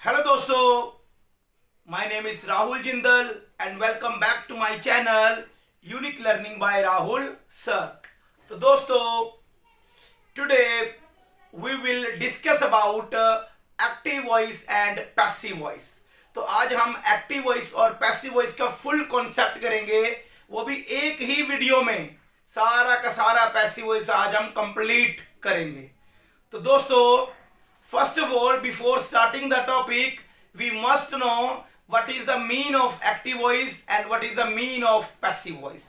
Hello दोस्तों, my name is Rahul Jindal and welcome back to my channel unique learning by Rahul sir. तो दोस्तों, today we will discuss about active voice and passive voice. तो आज हम active voice और passive voice का full concept करेंगे, वो भी एक ही वीडियो में। सारा का सारा पैसिव वॉइस आज हम कंप्लीट करेंगे। तो दोस्तों, first of all, before starting the topic, we must know what is the mean of active voice and what is the mean of passive voice.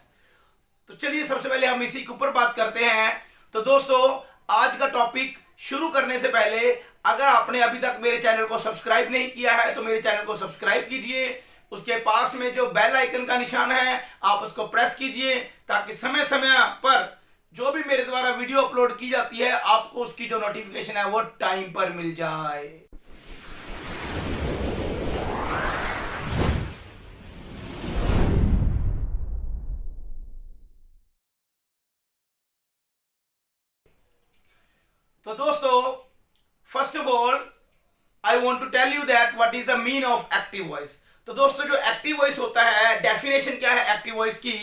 तो चलिए सबसे पहले हम इसी के ऊपर बात करते हैं। तो दोस्तों, आज का टॉपिक शुरू करने से पहले अगर आपने अभी तक मेरे चैनल को सब्सक्राइब नहीं किया है तो मेरे चैनल को सब्सक्राइब कीजिए। उसके पास में जो बेल आइकन का निशान है आप उसको प्रेस कीजिए, ताकि समय समय पर जो भी मेरे द्वारा वीडियो अपलोड की जाती है आपको उसकी जो नोटिफिकेशन है वो टाइम पर मिल जाए। तो दोस्तों, first of all I want to tell you that what is the mean of active voice. तो दोस्तों, जो एक्टिव वॉइस होता है, डेफिनेशन क्या है एक्टिव वॉइस की?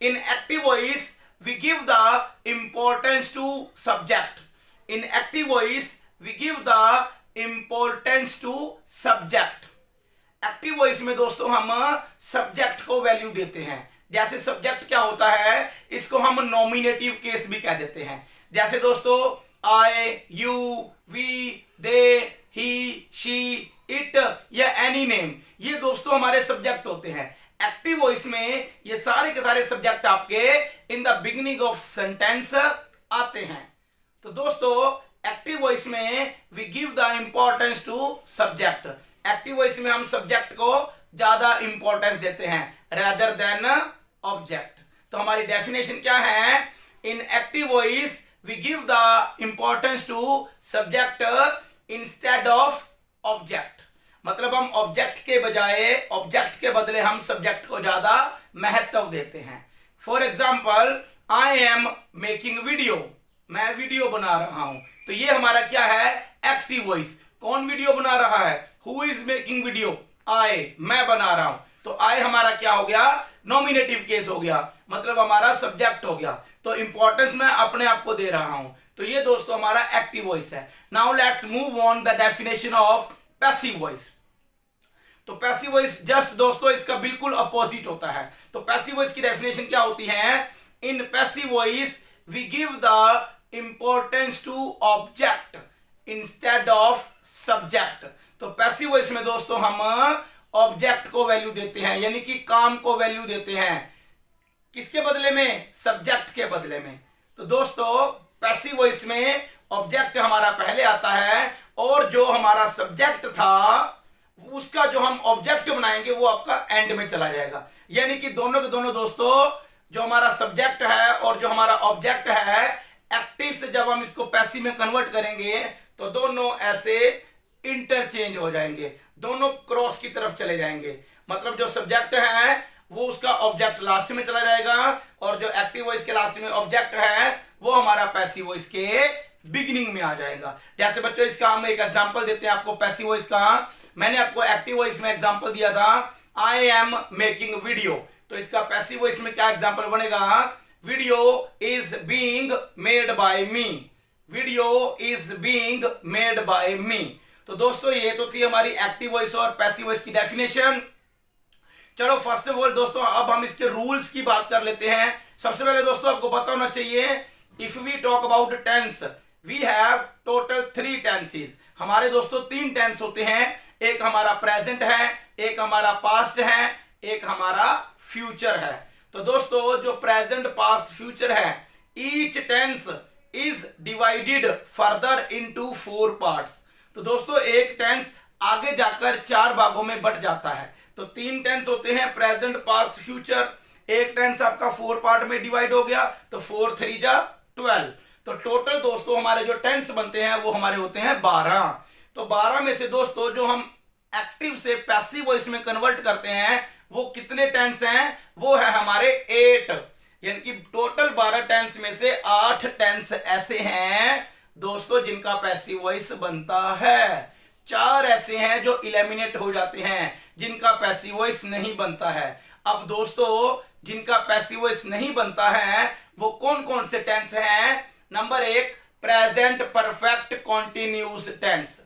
इन active voice we give the importance to subject. In active voice we give the importance to subject. Active voice में दोस्तों हम सब्जेक्ट को वैल्यू देते हैं। जैसे सब्जेक्ट क्या होता है, इसको हम नॉमिनेटिव केस भी कह देते हैं। जैसे दोस्तों, I, you, we, they, he, she, it या एनी नेम, ये दोस्तों हमारे सब्जेक्ट होते हैं। एक्टिव वॉइस में ये सारे के सारे सब्जेक्ट आपके in the beginning of sentence आते हैं। तो दोस्तों, एक्टिव वॉइस में we give the importance to subject. Active voice में हम सब्जेक्ट को ज्यादा इंपॉर्टेंस देते हैं रादर देन ऑब्जेक्ट। तो हमारी डेफिनेशन क्या है? In active voice we give the importance to subject instead of object. मतलब हम ऑब्जेक्ट के बजाय, ऑब्जेक्ट के बदले हम सब्जेक्ट को ज्यादा महत्व देते हैं। For example, I am making video, मैं वीडियो बना रहा हूं। तो ये हमारा क्या है? Active voice. कौन वीडियो बना रहा है? Who is making video? I, मैं बना रहा हूं। तो आई हमारा क्या हो गया? नॉमिनेटिव केस हो गया, मतलब हमारा सब्जेक्ट हो गया। तो इंपॉर्टेंस मैं अपने आप को दे रहा हूं। तो ये दोस्तों हमारा एक्टिव वॉइस है। Now let's move on the definition of passive voice. तो पैसिव वॉइस जस्ट दोस्तों इसका बिल्कुल अपोजिट होता है। तो पैसिव वॉइस की डेफिनेशन क्या होती है? In passive voice we give the importance to object instead of subject. तो पैसिव वॉइस में दोस्तों हम ऑब्जेक्ट को वैल्यू देते हैं, यानी कि काम को वैल्यू देते हैं। किसके बदले में? सब्जेक्ट के बदले में। तो दोस्तों, पैसिव वॉइस में ऑब्जेक्ट हमारा पहले आता है और जो हमारा सब्जेक्ट था उसका जो हम ऑब्जेक्ट बनाएंगे वो आपका एंड में चला जाएगा। यानी कि दोनों के दोनों दोस्तों, जो हमारा सब्जेक्ट है और जो हमारा ऑब्जेक्ट है, एक्टिव से जब हम इसको पैसिव में कन्वर्ट करेंगे तो दोनों ऐसे इंटरचेंज हो जाएंगे, दोनों क्रॉस की तरफ चले जाएंगे। मतलब जो सब्जेक्ट है वो उसका ऑब्जेक्ट लास्ट में चला जाएगा और जो एक्टिव वॉइस के लास्ट में ऑब्जेक्ट है वो हमारा पैसिव वॉइस के बिगिनिंग में आ जाएगा। जैसे बच्चों, इसका हम एक एग्जांपल देते हैं आपको पैसिव वॉइस का। मैंने आपको एक्टिव वॉइस में एग्जांपल दिया था, आई एम मेकिंग वीडियो। तो इसका पैसिव वॉइस में क्या एग्जांपल बनेगा? Video is being made by me, video is being made by me. तो दोस्तों, ये तो थी हमारी एक्टिव वॉइस और पैसिव वॉइस की डेफिनेशन। चलो फर्स्ट ऑफ ऑल दोस्तों, अब हम इसके रूल्स की बात कर लेते हैं। सबसे पहले दोस्तों आपको पता होना चाहिए, if we talk about tense, we have total 3 tenses. हमारे दोस्तों 3 टेंस होते हैं। एक हमारा प्रेजेंट है, एक हमारा पास्ट है, एक हमारा फ्यूचर है। तो दोस्तों, जो प्रेजेंट, पास्ट, फ्यूचर है, each tense is divided further into 4 parts. तो दोस्तों, एक टेंस आगे जाकर 4 भागों में बट जाता है। तो 3 टेंस होते हैं, प्रेजेंट, पास्ट, फ्यूचर। एक टेंस आपका 4 पार्ट में डिवाइड हो गया, तो 4 3 जा 12। तो टोटल दोस्तों हमारे जो टेंस बनते हैं वो हमारे होते हैं 12। तो 12 में से दोस्तों जो हम एक्टिव से पैसिव वॉइस में कन्वर्ट करते हैं वो कितने टेंस हैं? वो है हमारे 8। यानी कि टोटल 12 टेंस में से 8 टेंस ऐसे हैं दोस्तों जिनका पैसिव वॉइस बनता है। 4 ऐसे ऐसे हैं जो इलिमिनेट हो जाते हैं, जिनका पैसिव वॉइस नहीं बनता है। अब दोस्तों जिनका पैसिव वॉइस नहीं बनता है वो कौन कौन से टेंस हैं? Number 1 present perfect continuous tense.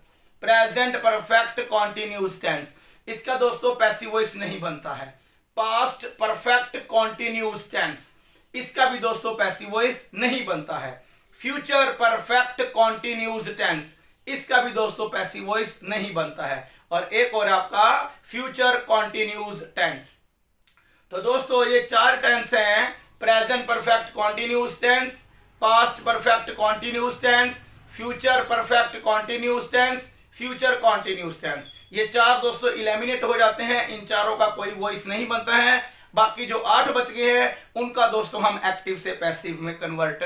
Present perfect continuous tense, इसका दोस्तों पैसिव वॉइस नहीं बनता है। पास्ट परफेक्ट कॉन्टिन्यूस टेंस, इसका भी दोस्तों पैसिव वॉइस नहीं बनता है। फ्यूचर परफेक्ट कॉन्टिन्यूस टेंस, इसका भी दोस्तों पैसिव वॉइस नहीं बनता है। और एक और आपका फ्यूचर कॉन्टिन्यूस टेंस। तो दोस्तों ये 4 टेंस हैं, present perfect continuous tense, past perfect continuous tense, future perfect continuous tense, future continuous tense. ये 4 दोस्तों इलिमिनेट हो जाते हैं, इन चारों का कोई वॉइस नहीं बनता है। बाकी जो 8 बच गए हैं उनका दोस्तों हम एक्टिव से पैसिव में कन्वर्ट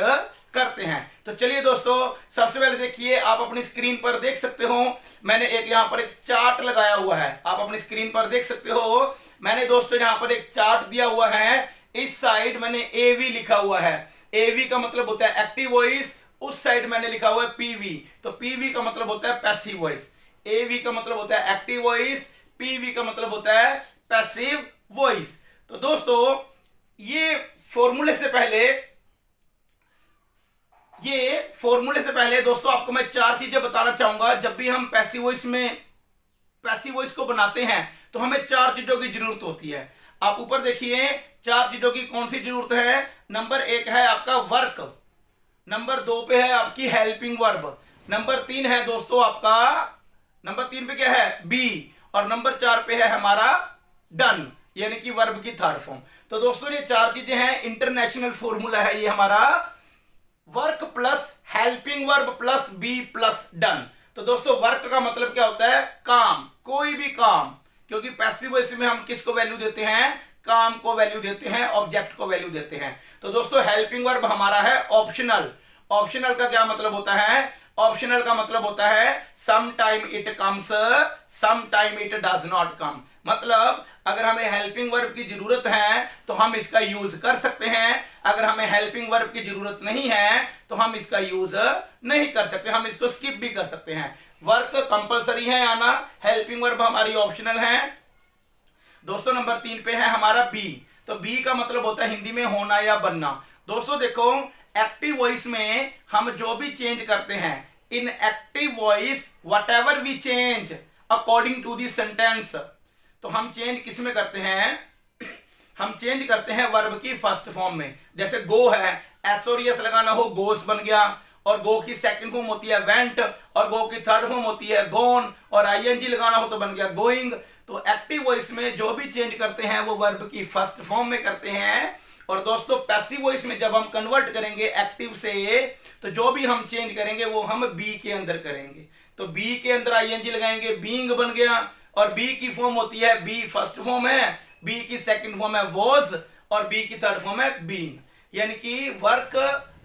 करते हैं। तो चलिए दोस्तों सबसे पहले देखिए, आप अपनी स्क्रीन पर देख सकते हो, मैंने एक यहां पर एक चार्ट लगाया हुआ है, आप अपनी स्क्रीन पर देख सकते हो। मैंने दोस्तों यहां पर एक चार्ट दिया हुआ है, इस साइड मैंने एवी लिखा हुआ है। एवी का मतलब होता है एक्टिव वॉइस, उस साइड मैंने लिखा हुआ है पीवी, तो पीवी का मतलब होता है पैसिव वॉइस। एवी का मतलब होता है एक्टिव वॉइस, पीवी का मतलब होता है पैसिव वॉइस। तो दोस्तों ये फॉर्मूले से पहले दोस्तों आपको मैं 4 चीजें बताना चाहूंगा। जब भी हम पैसिव वॉइस को बनाते हैं तो हमें 4 चीजों की जरूरत होती है। आप ऊपर देखिए 4 चीजों की कौन सी जरूरत है। नंबर 1 है आपका वर्क, नंबर 2 पे है आपकी हेल्पिंग वर्ब, नंबर 3 है दोस्तों आपका, नंबर 3 पे क्या है बी, और नंबर 4 पे है हमारा डन, यानी कि वर्ब की थर्ड फॉर्म। तो दोस्तों ये 4 चीजें हैं, इंटरनेशनल फॉर्मूला है ये हमारा, work plus helping verb plus be plus done. तो दोस्तों वर्क का मतलब क्या होता है? काम, कोई भी काम, क्योंकि पैसिव वॉइस में हम किसको वैल्यू देते हैं? काम को वैल्यू देते हैं, ऑब्जेक्ट को वैल्यू देते हैं। तो दोस्तों हेल्पिंग वर्ब हमारा है ऑप्शनल। ऑप्शनल का क्या मतलब होता है? ऑप्शनल का मतलब होता है some time it comes, some time it does not come. मतलब अगर हमें हेल्पिंग वर्ब की जरूरत है तो हम इसका यूज कर सकते हैं, अगर हमें हेल्पिंग वर्ब की जरूरत नहीं है तो हम इसका यूज नहीं कर सकते, हम इसको स्किप भी कर सकते हैं। वर्क कंपलसरी है आना, हेल्पिंग वर्ब हमारी ऑप्शनल है। दोस्तों नंबर 3 पे है हमारा बी, तो बी का मतलब होता है हिंदी में होना या बनना। दोस्तों देखो एक्टिव वॉइस में हम जो भी चेंज करते हैं, in active voice whatever we change according to the sentence, तो हम चेंज किस में करते हैं? हम चेंज करते हैं वर्ब की फर्स्ट फॉर्म में। जैसे गो है, एस और एस लगाना हो गोस बन गया, और गो की सेकंड फॉर्म होती है वेंट, और गो की थर्ड फॉर्म होती है गोन, और आईएनजी लगाना हो तो बन गया गोइंग। तो एक्टिव वॉइस में जो भी चेंज करते हैं वो वर्ब की फर्स्ट फॉर्म में करते हैं। और दोस्तों पैसिव वॉइस में जब हम कन्वर्ट करेंगे एक्टिव से, तो जो भी हम चेंज करेंगे वो हम बी के अंदर करेंगे। तो बी के अंदर आईएनजी लगाएंगे, बीइंग बन गया, और बी की फॉर्म होती है, बी फर्स्ट फॉर्म है, बी की सेकंड फॉर्म है वॉज, और बी की थर्ड फॉर्म है बीइंग, यानी कि work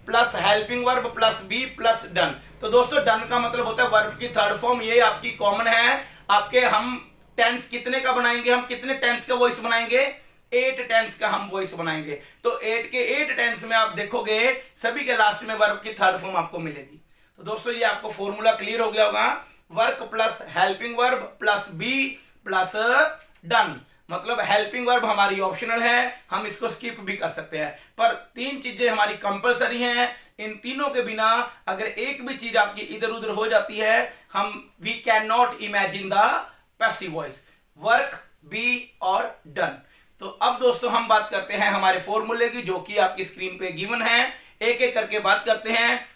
plus helping verb plus be plus done. तो दोस्तों डन का मतलब होता है वर्ब की थर्ड फॉर्म, ये आपकी कॉमन है। आपके हम टेंस कितने का बनाएंगे? हम कितने टेंस का वॉइस बनाएंगे? 8 टेंस का हम वॉइस बनाएंगे। तो 8 के 8 टेंस में आप देखोगे सभी के लास्ट में वर्ब की थर्ड फॉर्म आपको मिलेगी। तो दोस्तों ये आपको फॉर्मूला क्लियर हो गया होगा, work plus helping verb plus be plus done. मतलब हेल्पिंग वर्ब हमारी ऑप्शनल है, हम इसको स्किप भी कर सकते हैं, पर 3 चीजें हमारी कंपलसरी हैं। इन तीनों के बिना अगर एक भी चीज आपकी इधर उधर हो जाती है, हम we can not imagine the passive voice, work, be और डन। तो अब दोस्तों हम बात करते हैं हमारे फॉर्मूले की, जो कि आपकी स्क्रीन पे गिवन है। एक एक करके बात करते हैं।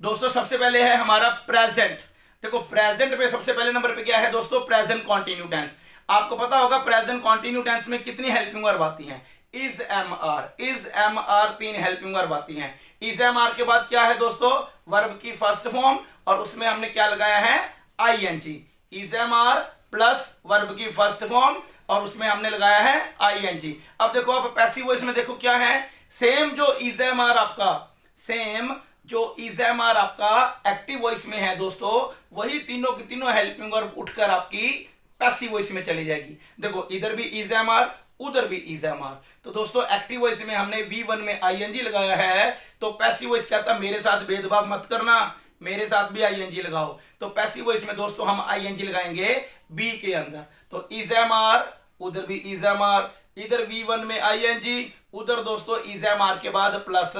दोस्तों सबसे पहले है हमारा प्रेजेंट। देखो प्रेजेंट पे सबसे पहले नंबर पे क्या है दोस्तों? Present continue tense. आपको पता होगा प्रेजेंट कॉन्टिन्यू टेंस में कितनी हेल्पिंग वर्ब आती हैं? Is am are 3 helping verb आती हैं। इज एम आर के बाद क्या है दोस्तों? वर्ब की फर्स्ट फॉर्म, और उसमें हमने क्या लगाया है? I N G. Is am are plus verb की फर्स्ट फॉर्म, और उसमें हमने लगाया है आईएनजी। अब देखो आप पैसिव वॉइस में देखो क्या है, सेम जो इज एम आर आपका, सेम जो इज एम आर आपका एक्टिव वॉइस में है दोस्तों, वही तीनों की तीनों हेल्पिंग वर्ब उठकर आपकी पैसिव वॉइस में चली जाएगी। देखो इधर भी इज एम आर, उधर भी इज एम आर। तो दोस्तों एक्टिव वॉइस में हमने V1 में आईएनजी लगाया है, तो पैसिव वॉइस कहता है मेरे साथ भेदभाव मत करना, मेरे साथ भी आईएनजी लगाओ। तो पैसिव वॉइस में दोस्तों हम आईएनजी लगाएंगे बी के अंदर। तो इज एम आर, उधर भी इज एम आर, इधर V1 में आईएनजी, उधर दोस्तों इज एम आर के बाद प्लस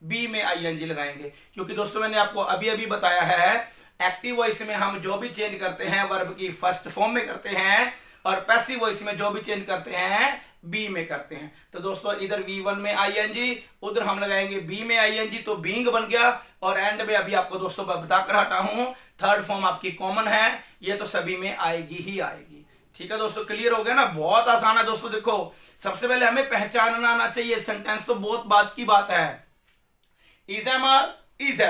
बी में आईएनजी लगाएंगे। क्योंकि दोस्तों मैंने आपको अभी अभी बताया है एक्टिव वॉइस में हम जो भी चेंज करते हैं वर्ब की फर्स्ट फॉर्म में करते हैं, और पैसिव वॉइस में जो भी चेंज करते हैं बी में करते हैं। तो दोस्तों इधर V1 में आईएनजी, उधर हम लगाएंगे बी में आईएनजी, तो बीइंग बन गया। और एंड में अभी आपको दोस्तों बताकर हटा हूं, थर्ड फॉर्म आपकी कॉमन है, ये तो सभी में आएगी ही आएगी। ठीक है दोस्तों, क्लियर हो गया ना? बहुत आसान है दोस्तों। देखो सबसे पहले हमें पहचानना आना चाहिए, सेंटेंस तो बहुत बात की बात है। इज एम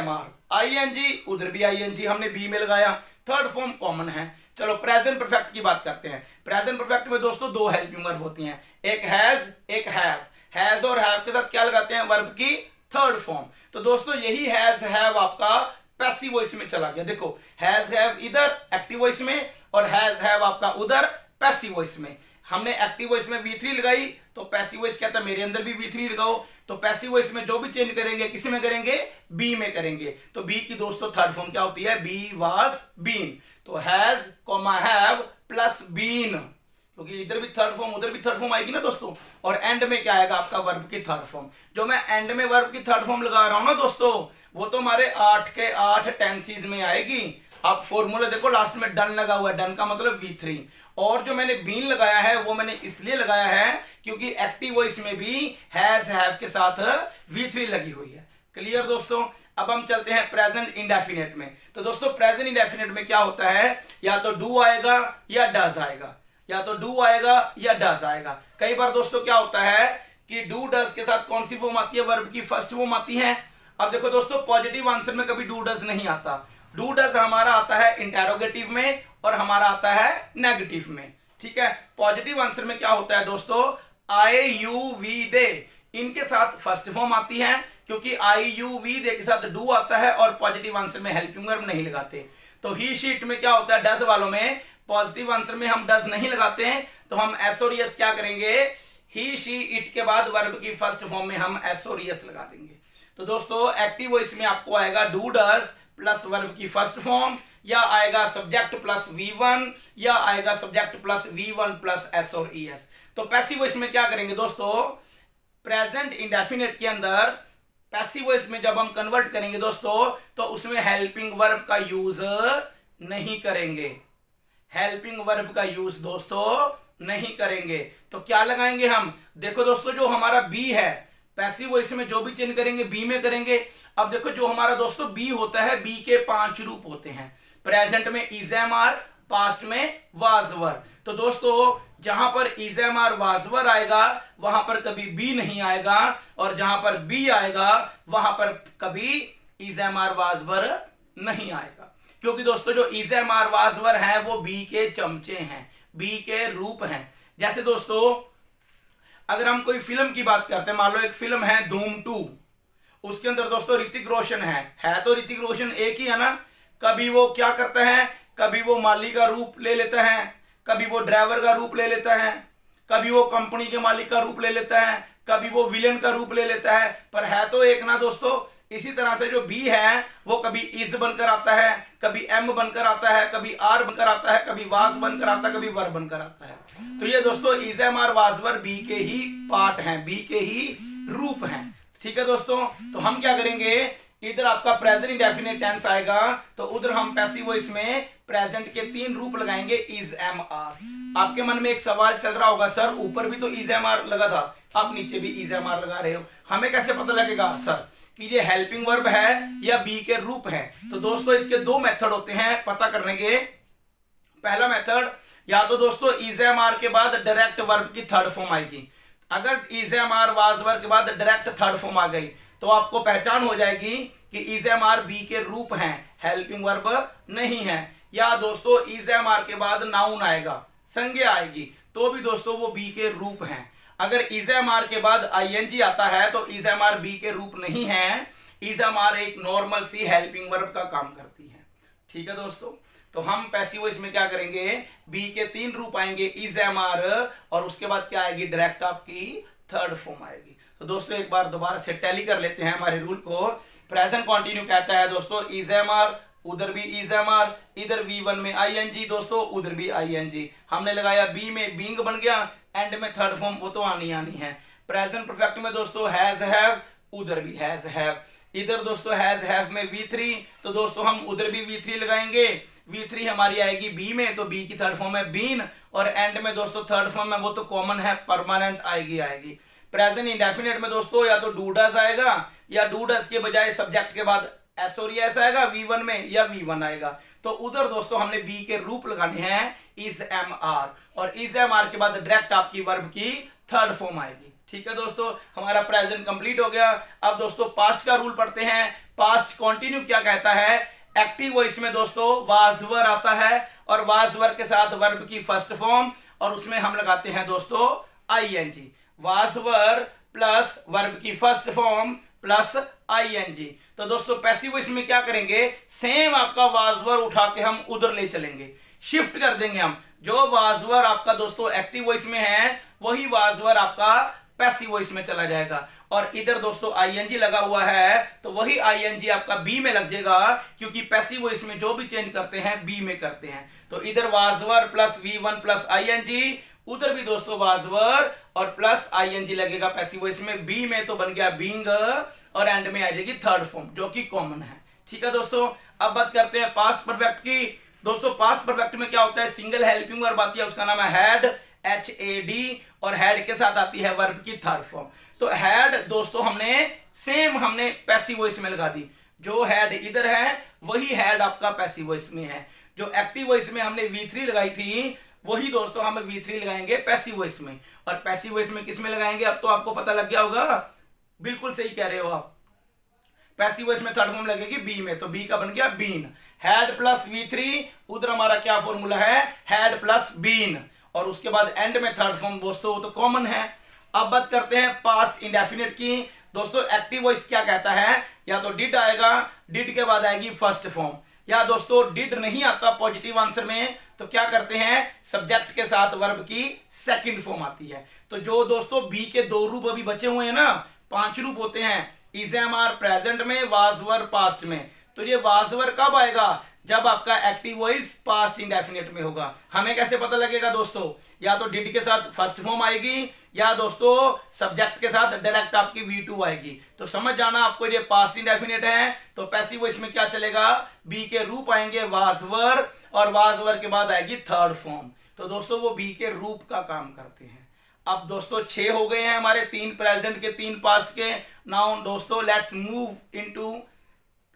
आर, आईएनजी, उधर भी आईएनजी हमने बी में लगाया, थर्ड फॉर्म कॉमन है। चलो प्रेजेंट परफेक्ट की बात करते हैं। प्रेजेंट परफेक्ट में दोस्तों दो हेल्पिंग वर्ब होती हैं, एक हैज, एक हैव। हैज और हैव के साथ क्या लगाते हैं? वर्ब की थर्ड फॉर्म। तो दोस्तों यही हैज हैव आपका पैसिव वॉइस में चला गया। देखो हैज हैव इधर एक्टिव वॉइस में, और हैज हैव आपका उधर पैसिव वॉइस में। हमने एक्टिव वॉइस में V3 लगाई, तो पैसिव वॉइस कहता है मेरे अंदर भी V3 लगाओ। तो पैसिव वॉइस में जो भी चेंज करेंगे किसी में करेंगे? बी में करेंगे। तो बी की दोस्तों थर्ड फॉर्म क्या होती है? Be was been. तो has comma have plus been, क्योंकि इधर भी थर्ड फॉर्म उधर भी थर्ड फॉर्म आएगी ना दोस्तों। और एंड में क्या आएगा? आपका वर्ब की थर्ड फॉर्म। जो मैं एंड में वर्ब की थर्ड फॉर्म लगा रहा हूं ना दोस्तों, वो तो हमारे 8 के 8 टेंसेस में आएगी। आप फॉर्मूला देखो लास्ट में डन लगा हुआ है, डन का मतलब V3। और जो मैंने बीन लगाया है वो मैंने इसलिए लगाया है क्योंकि एक्टिव वॉइस में भी हैज हैव के साथ V3 लगी हुई है। क्लियर दोस्तों? अब हम चलते हैं प्रेजेंट इंडेफिनिट में। तो दोस्तों प्रेजेंट इंडेफिनिट में क्या होता है? या तो डू आएगा या डज आएगा, या तो डू आएगा या डज आएगा। कई बार दोस्तों क्या होता है कि डू डज के साथ कौन सी फॉर्म आती है? वर्ब की फर्स्ट फॉर्म आती है। अब देखो दोस्तों पॉजिटिव आंसर में कभी डू डज नहीं आता। डू डज हमारा आता है इंटेरोगेटिव में और हमारा आता है नेगेटिव में। ठीक है, पॉजिटिव आंसर में क्या होता है दोस्तों? आई यू वी दे, इनके साथ फर्स्ट फॉर्म आती है, क्योंकि आई यू वी दे के साथ डू आता है और पॉजिटिव आंसर में हेल्पिंग वर्ब नहीं लगाते। तो ही शीट में क्या होता है? डज वालों में पॉजिटिव आंसर में हम डज नहीं लगाते हैं, तो हम एस और यस क्या करेंगे? ही शी इट के बाद वर्ब की फर्स्ट फॉर्म में हम एस और यस लगा देंगे। तो दोस्तों एक्टिव वॉइस में आपको आएगा डू डज प्लस वर्ब की फर्स्ट फॉर्म, या आएगा सब्जेक्ट प्लस V1, या आएगा subject plus V1 plus S और ES। तो पैसिव वॉइस में क्या करेंगे दोस्तों? प्रेजेंट इंडेफिनिट के अंदर पैसिव वॉइस में जब हम कन्वर्ट करेंगे दोस्तों, तो उसमें हेल्पिंग वर्ब का यूज नहीं करेंगे। हेल्पिंग वर्ब का यूज दोस्तों नहीं करेंगे। तो क्या लगाएंगे हम? देखो दोस्तों जो हमारा बी है, पैसिव वॉइस में जो भी चेंज करेंगे बी में करेंगे। अब देखो जो हमारा दोस्तों बी होता है, बी के 5 रूप होते हैं। प्रेजेंट में इज एम आर, पास्ट में वाज वर। तो दोस्तों जहां पर is am are was were आएगा वहां पर कभी बी नहीं आएगा, और जहां पर बी आएगा वहां पर कभी is am are was were नहीं आएगा। क्योंकि दोस्तों जो is am are was were है वो बी के चमचे हैं, बी के रूप हैं। जैसे दोस्तों अगर हम कोई फिल्म की बात करते हैं, मान लो एक फिल्म है धूम 2, उसके अंदर दोस्तों ऋतिक रोशन है तो ऋतिक रोशन एक ही है ना। कभी वो क्या करता है? कभी वो माली का रूप ले लेता है, कभी वो ड्राइवर का रूप ले लेता है, कभी वो कंपनी के मालिक का रूप ले लेता है, कभी वो विलेन का रूप ले लेता है, पर है तो एक ना दोस्तों। इसी तरह से जो बी है वो कभी इज बनकर आता है, कभी एम बनकर आता है, कभी आर बनकर आता है, कभी वाज बनकर आता है, कभी वर बनकर आता है। तो ये दोस्तों is am are was were be के ही पार्ट हैं, बी के ही रूप हैं। ठीक है दोस्तों, तो हम क्या करेंगे? इधर आपका प्रेजेंट इंडेफिनिट टेंस आएगा, तो उधर हम पैसिव वॉइस में प्रेजेंट के 3 रूप लगाएंगे इज एम आर। आपके मन में एक सवाल चल रहा होगा, सर ऊपर भी तो इज एम आर लगा था, आप नीचे भी इज एम आर लगा रहे हो, हमें कैसे पता लगेगा सर कि ये हेल्पिंग वर्ब है या बी के रूप है? तो दोस्तों इसके 2 मेथड होते हैं पता करने के। पहला मेथड, या तो दोस्तों इज एम आर के बाद डायरेक्ट वर्ब की थर्ड फॉर्म आएगी। अगर is am are was were के बाद डायरेक्ट थर्ड फॉर्म आ गई तो आपको पहचान हो जाएगी कि इज एम आर बी के रूप हैं, हेल्पिंग वर्ब नहीं है। या दोस्तों इज एम आर के बाद नाउन आएगा, संज्ञा आएगी, तो भी दोस्तों वो बी के रूप हैं। अगर इज एम आर के बाद आईएनजी आता है तो इज एम आर बी के रूप नहीं है, इज एम आर एक नॉर्मल सी हेल्पिंग वर्ब का काम करती है। ठीक है दोस्तों, तो हम पैसिव वॉइस में क्या करेंगे? बी के 3 रूप आएंगे इज एम आर, और उसके बाद क्या आएगी? डायरेक्ट आपकी थर्ड फॉर्म आएगी। तो दोस्तों एक बार दोबारा से टैली कर लेते हैं हमारे रूल को। प्रेजेंट कंटिन्यू कहता है दोस्तों इज एम आर, उधर भी इज एम आर, इधर V1 में ING दोस्तों, उधर भी ING। हमने लगाया B में बीइंग बन गया, एंड में थर्ड फॉर्म वो तो आनी है। प्रेजेंट परफेक्ट में दोस्तों हैज हैव, उधर भी हैज हैव, इधर दोस्तों हैज हैव में V3, तो दोस्तों हम उधर भी V3 लगाएंगे। V3 हमारी आएगी B में, तो B की थर्ड फॉर्म है बीन, और एंड में दोस्तों थर्ड फॉर्म है वो तो कॉमन है, परमानेंट आएगी। प्रेजेंट इंडेफिनिट में दोस्तों या तो डू डज आएगा, या डू डज के बजाय सब्जेक्ट के बाद एस और एस आएगा V1 में, या V1 आएगा। तो उधर दोस्तों हमने बी के रूप लगाने हैं इज एम आर, और इज एम आर के बाद डायरेक्ट आपकी वर्ब की थर्ड फॉर्म आएगी। ठीक है दोस्तों, हमारा प्रेजेंट कंप्लीट हो गया। अब दोस्तों पास्ट का रूल पढ़ते हैं। पास्ट कंटिन्यू क्या कहता है? एक्टिव वॉइस में दोस्तों वाज वर आता है, और वाज वर के साथ वर्ब की फर्स्ट फॉर्म, और उसमें हम लगाते हैं दोस्तों ING। Was were plus verb की फर्स्ट फॉर्म प्लस ING। तो दोस्तों पैसिव वॉइस में क्या करेंगे? सेम आपका वाजवर उठा के हम उधर ले चलेंगे, शिफ्ट कर देंगे हम। जो वाजवर आपका दोस्तों एक्टिव वॉइस में है वही वाजवर आपका पैसिव वॉइस में चला जाएगा, और इधर दोस्तों ING लगा हुआ है तो वही ING आपका बी में लग जाएगा, क्योंकि पैसिव वॉइस में जो भी चेंज करते हैं बी में करते हैं। तो इधर वाजवर प्लस V1 प्लस ING, उधर भी दोस्तों वाजवर और प्लस ING लगेगा पैसिव वॉइस में। बी में तो बन गया बीइंग, और एंड में आ जाएगी थर्ड फॉर्म जो कि कॉमन है। ठीक है दोस्तों, अब बात करते हैं पास्ट परफेक्ट की। दोस्तों पास्ट परफेक्ट में क्या होता है? सिंगल हेल्पिंग वर्ब आती है, उसका नाम है हैड, HAD, और हैड के साथ आती है वर्ब की थर्ड फॉर्म। तो हैड दोस्तों हमने पैसिव वॉइस में लगा दी। जो हैड इधर है वही हैड आपका पैसिव वॉइस में है। जो एक्टिव वॉइस में हमने V3 लगाई थी वही दोस्तों हम V3 लगाएंगे पैसिव वॉइस में। और पैसिव वॉइस में किस में लगाएंगे अब तो आपको पता लग गया होगा। बिल्कुल सही कह रहे हो आप। पैसिव वॉइस में थर्ड फॉर्म लगेगी बी में, तो बी का बन गया बीन। हैड प्लस V3, उधर हमारा क्या फॉर्मूला है? हैड प्लस बीन, और उसके बाद एंड में थर्ड फॉर्म दोस्तों वो तो कॉमन है। अब बात करते हैं पास्ट इंडेफिनिट की। दोस्तों एक्टिव वॉइस क्या कहता है? या तो डिड आएगा, डिड के बाद आएगी फर्स्ट फॉर्म, या दोस्तों डिड नहीं आता पॉजिटिव आंसर में तो क्या करते हैं? सब्जेक्ट के साथ वर्ब की सेकंड फॉर्म आती है। तो जो दोस्तों बी के दो रूप अभी बचे हुए हैं ना, 5 रूप होते हैं, इज एम आर प्रेजेंट में, वाजवर पास्ट में। तो ये वाजवर कब आएगा? जब आपका एक्टिव वॉइस पास्ट इंडेफिनिट में होगा। हमें कैसे पता लगेगा दोस्तों? या तो डिड के साथ फर्स्ट फॉर्म आएगी, या दोस्तों सब्जेक्ट के साथ डायरेक्ट आपकी V2 आएगी। तो समझ जाना आपको ये पास्ट इंडेफिनिट है। तो पैसिव वॉइस में क्या चलेगा? बी के रूप आएंगे वाजवर, और वाजवर के बाद आएगी थर्ड फॉर्म। तो दोस्तों वो बी के रूप का काम करते हैं। अब दोस्तों 6 हो गए हैं हमारे, 3 प्रेजेंट के 3 पास्ट के। नाउ दोस्तों लेट्स मूव इनटू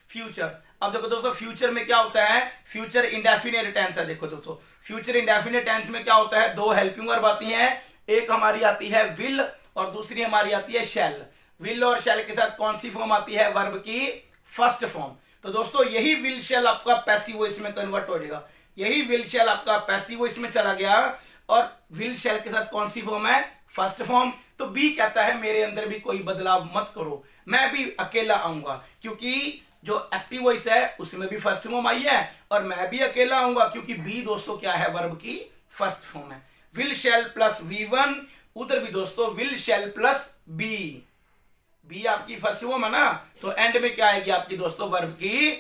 फ्यूचर। अब देखो दोस्तों फ्यूचर में क्या होता है? फ्यूचर इंडेफिनिट टेंस है। देखो दोस्तों फ्यूचर इंडेफिनिट टेंस में क्या होता है? 2 हेल्पिंग वर्ब आती हैं, एक हमारी आती है विल और दूसरी हमारी आती है शैल। विल और शैल के साथ कौन सी फॉर्म आती है? वर्ब की फर्स्ट फॉर्म। तो दोस्तों यही विल शैल आपका पैसिव वॉइस में कन्वर्ट हो जाएगा। यही विल शैल आपका पैसिव वॉइस में चला गया, और विल शैल के साथ कौन सी फॉर्म है? First form. तो बी कहता है मेरे अंदर भी कोई बदलाव मत करो, मैं भी अकेला आऊंगा, क्योंकि जो एक्टिव वॉइस है उसमें भी फर्स्ट फॉर्म आई है, और मैं भी अकेला आऊंगा क्योंकि बी दोस्तों क्या है? वर्ब की फर्स्ट फॉर्म है। विल शैल प्लस V1, उधर भी दोस्तों will shell plus be. Be आपकी फर्स्ट फॉर्म है ना, तो एंड में क्या आएगी आपकी दोस्तों? वर्ब की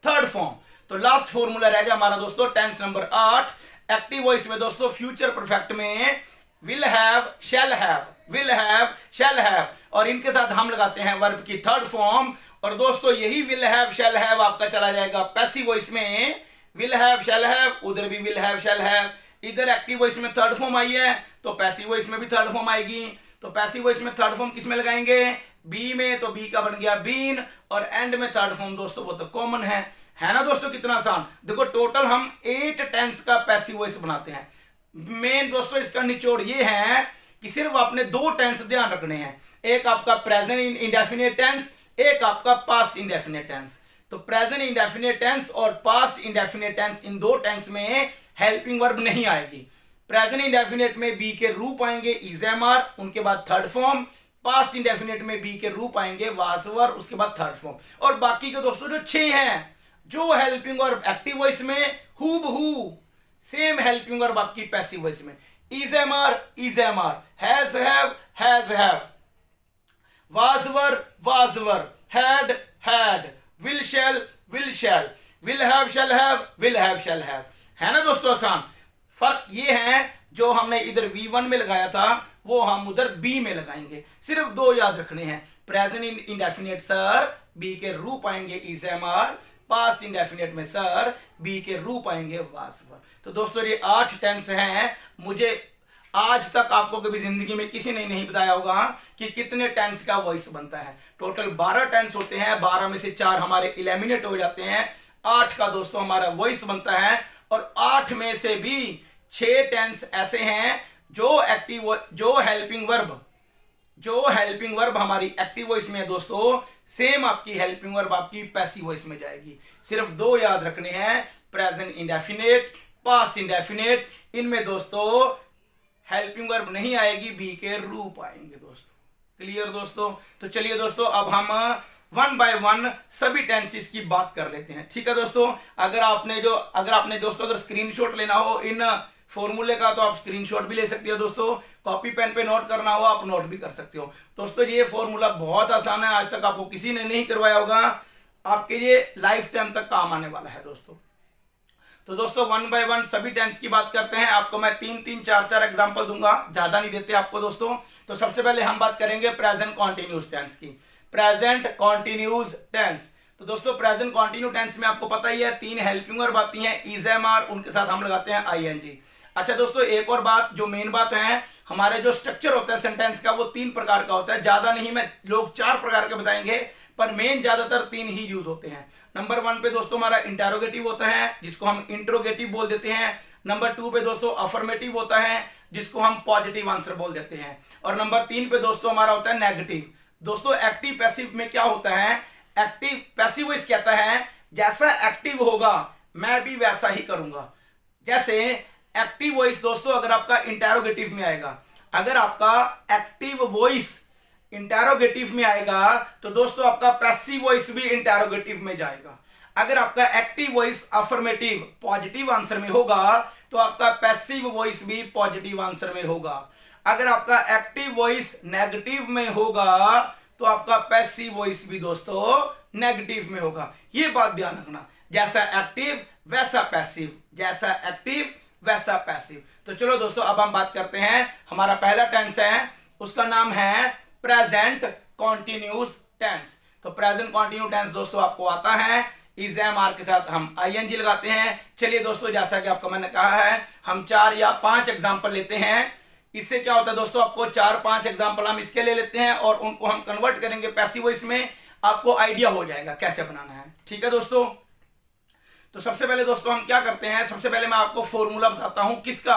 थर्ड फॉर्म। तो लास्ट फॉर्मूला रहेगा हमारा दोस्तों टेंस नंबर 8। एक्टिव वॉइस में दोस्तों फ्यूचर परफेक्ट में will have, shall have, will have, shall have, और इनके साथ हम लगाते हैं वर्ब की थर्ड फॉर्म। और दोस्तों यही विल हैव शैल हैव आपका चला जाएगा पैसिव वॉइस में। विल हैव शैल हैव, उधर भी विल हैव शैल हैव। इधर एक्टिव वॉइस में थर्ड फॉर्म आई है तो पैसिव वॉइस में भी थर्ड फॉर्म आएगी। तो पैसिव वॉइस में थर्ड फॉर्म किस में लगाएंगे? बी में, तो बी का बन गया बीन, और एंड में थर्ड फॉर्म दोस्तों वो तो कॉमन है ना दोस्तों? कितना आसान। देखो टोटल हम 8 टेंस का पैसिव वॉइस बनाते हैं। मेन दोस्तों इसका निचोड़ ये है कि सिर्फ आपने 2 टेंस ध्यान रखने हैं, एक आपका प्रेजेंट इंडेफिनिट टेंस, एक आपका पास्ट इंडेफिनिट टेंस। तो प्रेजेंट इंडेफिनिट टेंस और पास्ट इंडेफिनिट टेंस, इन 2 टेंस में हेल्पिंग वर्ब नहीं आएगी। प्रेजेंट इंडेफिनिट में बी के रूप आएंगे इज एम आर, उनके बाद थर्ड फॉर्म। पास्ट इंडेफिनिट में बी के रूप आएंगे वाजवर, उसके बाद थर्ड फॉर्म। और बाकी के दोस्तों जो 6 हैं, जो हेल्पिंग वर्ब एक्टिव वॉइस में हूबहू सेम हेल्पिंग वर्ब आपकी पैसिव वॉइस में। Is am are, has have, was were, had had, will shall, will have shall have, है ना दोस्तों आसान। फर्क ये है जो हमने इधर V1 में लगाया था वो हम उधर B में लगाएंगे। सिर्फ दो याद रखने हैं, प्रेजेंट इंडेफिनिट सर बी के रूप आएंगे is am are, past indefinite में सर बी के रूप आएंगे वाज वर। तो दोस्तों ये 8 टेंस हैं। मुझे आज तक आपको कभी जिंदगी में किसी ने नहीं बताया होगा कि कितने टेंस का वॉइस बनता है। टोटल 12 टेंस होते हैं, 12 में से 4 हमारे इलिमिनेट हो जाते हैं, 8 का दोस्तों हमारा वॉइस बनता है। और 8 में से भी 6 टेंस ऐसे हैं जो हेल्पिंग वर्ब हमारी एक्टिव वॉइस में है दोस्तों, सेम आपकी हेल्पिंग वर्ब आपकी पैसिव वॉइस में जाएगी। सिर्फ 2 याद रखने हैं, प्रेजेंट इंडेफिनिट, पास्ट इंडेफिनिट। इनमें दोस्तों हेल्पिंग वर्ब नहीं आएगी, बी के रूप आएंगे दोस्तों। क्लियर दोस्तों? तो चलिए दोस्तों अब हम 1 बाय 1 सभी टेंसेस की बात कर लेते हैं। ठीक है दोस्तों, अगर आपने दोस्तों अगर स्क्रीनशॉट लेना हो इन फॉर्मूले का तो आप स्क्रीनशॉट भी ले सकते हो दोस्तों। कॉपी पेन पे नोट करना हो आप नोट भी कर सकते हो दोस्तों। ये फॉर्मूला बहुत आसान है, आज तक आपको किसी ने नहीं करवाया होगा, आपके ये लाइफ टाइम तक काम आने वाला है दोस्तों। तो दोस्तों 1 बाय 1 सभी टेंस की बात करते हैं। आपको मैं 3-3, 4-4 एग्जांपल दूंगा, ज्यादा नहीं देते आपको दोस्तों। तो सबसे पहले हम बात करेंगे प्रेजेंट कॉन्टिन्यूस टेंस की। प्रेजेंट कॉन्टिन्यूस टेंस, तो दोस्तों प्रेजेंट कॉन्टिन्यू टेंस में आपको पता ही है 3 हेल्पिंग वर्ब आती हैं, इज एम आर, उनके साथ हम लगाते हैं आईएनजी। अच्छा दोस्तों एक और बात जो मेन बात है, हमारे जो स्ट्रक्चर होता है सेंटेंस का वो 3 प्रकार का होता है, ज्यादा नहीं, मैं लोग 4 प्रकार के बताएंगे पर मेन ज्यादातर 3 ही यूज होते हैं। नंबर 1 पे दोस्तों हमारा इंटेरोगेटिव होता है जिसको हम इंट्रोगेटिव बोल देते हैं। नंबर 2 पे दोस्तों अफर्मेटिव होता है जिसको हम पॉजिटिव आंसर बोल देते हैं। और नंबर 3 पे दोस्तों हमारा होता है नेगेटिव। दोस्तों एक्टिव पैसिव में क्या होता है, एक्टिव पैसिव वॉइस कहता है जैसा एक्टिव होगा मैं भी वैसा ही करूंगा। जैसे एक्टिव वॉइस दोस्तों अगर आपका इंटेरोगेटिव में आएगा, अगर आपका एक्टिव वॉइस इंटेरोगेटिव में आएगा तो दोस्तों आपका पैसिव वॉइस भी इंटेरोगेटिव में जाएगा। अगर आपका active voice affirmative positive answer में होगा तो आपका पैसिव वॉइस भी पॉजिटिव आंसर में होगा। अगर आपका एक्टिव वॉइस नेगेटिव में होगा तो आपका पैसिव वॉइस भी दोस्तों नेगेटिव में होगा। ये बात ध्यान रखना, जैसा एक्टिव वैसा पैसिव, जैसा एक्टिव वैसा पैसिव। तो चलो दोस्तों अब हम बात करते हैं, हमारा पहला टेंस है उसका नाम है प्रेजेंट कॉन्टिन्यूस टेंस। तो प्रेजेंट कॉन्टिन्यूस टेंस दोस्तों आपको आता है, इज एम आर के साथ हम आईएनजी लगाते हैं। चलिए दोस्तों जैसा कि आपको मैंने कहा है हम 4 या 5 एग्जांपल लेते हैं। इससे क्या होता है दोस्तों, आपको 4-5 एग्जांपल हम इसके ले लेते हैं और उनको हम कन्वर्ट करेंगे पैसिव वॉइस में, आपको आइडिया हो जाएगा कैसे बनाना है। ठीक है दोस्तों, तो सबसे पहले दोस्तों हम क्या करते हैं, सबसे पहले मैं आपको फॉर्मूला बताता हूं किसका।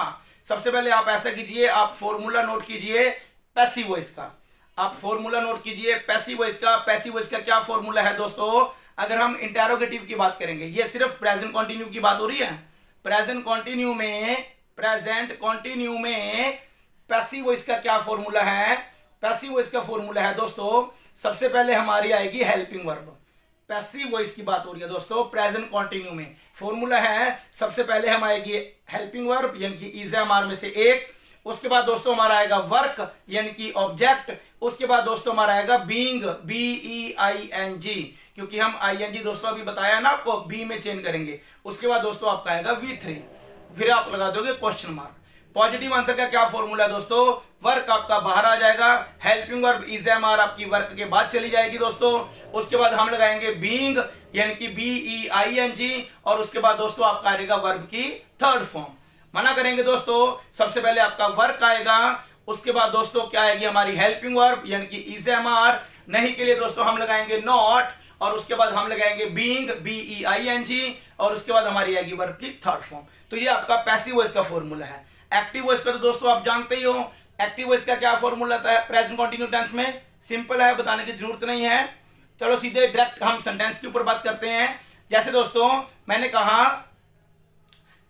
सबसे पहले आप ऐसा कीजिए, आप फॉर्मूला नोट कीजिए पैसिव वॉइस का, आप फॉर्मूला नोट कीजिए पैसिव वॉइस का। पैसिव वॉइस का क्या फॉर्मूला है दोस्तों, अगर हम इंटेरोगेटिव की बात करेंगे, ये सिर्फ प्रेजेंट कॉन्टिन्यू की बात हो रही है। प्रेजेंट कॉन्टिन्यू में पैसिव वॉइस का क्या फॉर्मूला है, पैसिव वॉइस का फॉर्मूला है दोस्तों, सबसे पहले हमारी आएगी हेल्पिंग वर्ब। पैसिव वॉइस की बात हो रही है दोस्तों प्रेजेंट कॉन्टिन्यू में, फॉर्मूला है सबसे पहले हम आएगी हेल्पिंग वर्ब यानी कि इज एम आर में से एक, उसके बाद दोस्तों हमारा आएगा वर्क यानी कि ऑब्जेक्ट, उसके बाद दोस्तों हमारा आएगा बीइंग, BEING, क्योंकि हम ING दोस्तों अभी बताया ना आपको बी में चेंज करेंगे। उसके बाद दोस्तों आपका आएगा V3, फिर आप लगा दोगे क्वेश्चन मार्क। पॉजिटिव आंसर का क्या फॉर्मूला है दोस्तों, वर्क आपका बाहर आ जाएगा, helping verb is am are आपकी वर्क के बाद चली जाएगी दोस्तों, उसके बाद हम लगाएंगे बीइंग यानी कि BEING, और उसके बाद दोस्तों आपका आएगा वर्ब की थर्ड फॉर्म। मना करेंगे दोस्तों, सबसे पहले आपका वर्क आएगा, उसके बाद दोस्तों क्या आएगी हमारी हेल्पिंग वर्ब यानी कि इज एम आर, नहीं के लिए दोस्तों हम लगाएंगे नॉट, और उसके बाद हम लगाएंगे बीइंग BEING, और उसके बाद हमारी आएगी वर्ब की थर्ड फॉर्म। तो ये आपका पैसिव वॉइस का फॉर्मूला है। एक्टिव वॉइस का तो दोस्तों आप जानते ही हो, एक्टिव वॉइस का क्या फॉर्मूला आता है प्रेजेंट कंटिन्यू टेंस में, सिंपल है, बताने की जरूरत नहीं है। चलो सीधे डायरेक्ट हम सेंटेंस के ऊपर बात करते हैं। जैसे दोस्तों मैंने कहा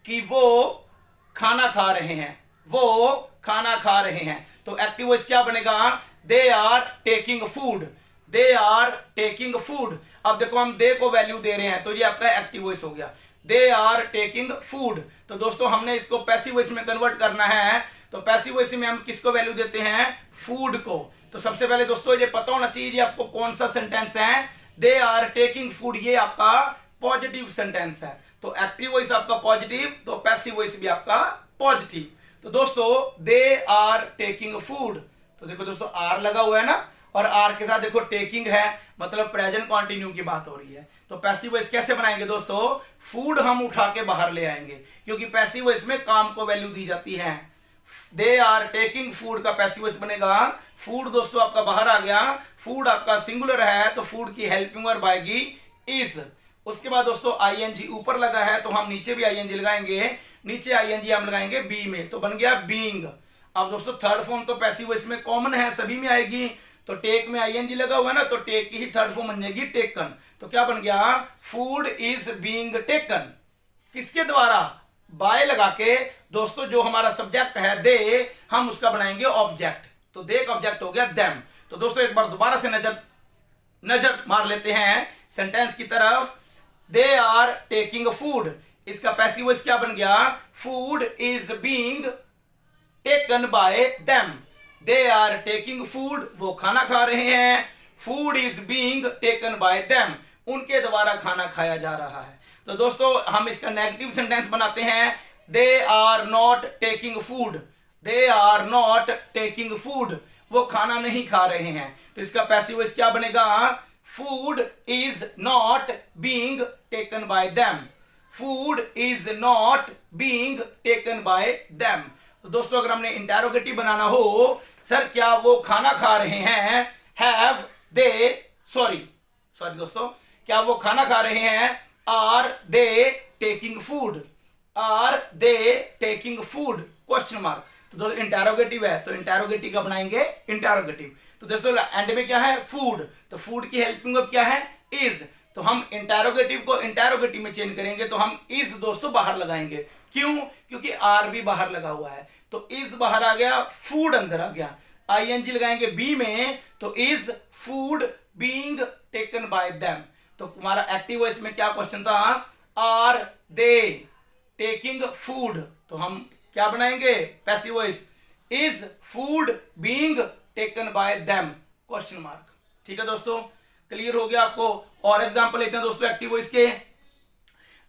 कि वो खाना खा रहे हैं, वो खाना खा रहे हैं, तो एक्टिव वॉइस क्या बनेगा, they are taking food, they are taking food. अब देखो हम दे को वैल्यू दे रहे हैं तो ये आपका एक्टिव वॉइस हो गया, दे आर टेकिंग फूड। तो दोस्तों हमने इसको पैसिव वॉइस में कन्वर्ट करना है, तो पैसिव वॉइस में हम किसको वैल्यू देते हैं, फूड को। तो सबसे पहले दोस्तों ये पता होना चाहिए आपको कौन सा सेंटेंस है, दे आर टेकिंग फूड, ये आपका पॉजिटिव सेंटेंस है। तो एक्टिव वॉइस आपका पॉजिटिव, तो पैसिव वॉइस भी आपका पॉजिटिव। तो दोस्तों दे आर टेकिंग फूड, तो देखो दोस्तों आर लगा हुआ है ना, और आर के साथ देखो टेकिंग है, मतलब प्रेजेंट कंटिन्यू की बात हो रही है। तो पैसिव वॉइस कैसे बनाएंगे दोस्तों, फूड हम उठा के बाहर ले आएंगे, क्योंकि पैसिव वॉइस में काम को वैल्यू दी जाती है। दे आर टेकिंग फूड का पैसिव वॉइस बनेगा, फूड दोस्तों आपका बाहर आ गया, फूड आपका सिंगुलर है तो फूड की हेल्पिंग वर्ब आएगी इज। उसके बाद दोस्तों आईएनजी ऊपर लगा है तो हम नीचे भी आईएनजी लगाएंगे, नीचे आईएनजी हम लगाएंगे बी में, तो बन गया बीइंग। अब दोस्तों थर्ड फॉर्म तो पैसिव वॉइस में कॉमन है, सभी में आएगी। तो टेक में आईएनजी लगा हुआ है ना, तो टेक की ही थर्ड फॉर्म बन जाएगी टेकन। तो क्या बन गया, फूड इज बीइंग टेकन, किसके द्वारा, बाय लगा के दोस्तों जो हमारा सब्जेक्ट है दे, हम उसका बनाएंगे ऑब्जेक्ट, तो दे का ऑब्जेक्ट हो गया देम। तो दोस्तों एक बार दोबारा से नजर मार लेते हैं सेंटेंस की तरफ। दे आर टेकिंग फूड, इसका पैसिव वॉइस क्या बन गया, food is being taken by them. They are taking food, वो खाना खा रहे हैं, food is being taken by them, उनके द्वारा खाना खाया जा रहा है। तो दोस्तों हम इसका नेगेटिव सेंटेंस बनाते हैं, they are not taking food, they are not taking food, वो खाना नहीं खा रहे हैं। तो इसका पैसिव वॉइस क्या बनेगा, food is not being taken by them, food is not being taken by them. तो दोस्तों अगर हमने इंटेरोगेटिव बनाना हो, सर क्या वो खाना खा रहे हैं, हैव दे, सॉरी दोस्तों, क्या वो खाना खा रहे हैं, are they taking food, are they taking food, question mark. तो दोस्तों इंटेरोगेटिव है तो इंटेरोगेटिव का बनाएंगे इंटेरोगेटिव। तो दोस्तों एंड में क्या है, फूड, तो फूड की हेल्पिंग वर्ब क्या है, इज। तो हम इंटेरोगेटिव को इंटेरोगेटिव में चेंज करेंगे तो हम इज दोस्तों बाहर लगाएंगे, क्यों, क्योंकि आर भी बाहर लगा हुआ है, तो इज बाहर आ गया, फूड अंदर आ गया। आईएनजी लगाएंगे बी में, तो is food being taken by them. तो हमारा एक्टिव वॉइस में क्या क्वेश्चन था, आर दे टेकिंग फूड, तो हम क्या बनाएंगे, passive voice, is food being taken by them, question mark. ठीक है दोस्तों, क्लियर हो गया आपको। और एग्जांपल लेते हैं दोस्तों एक्टिव वॉइस के।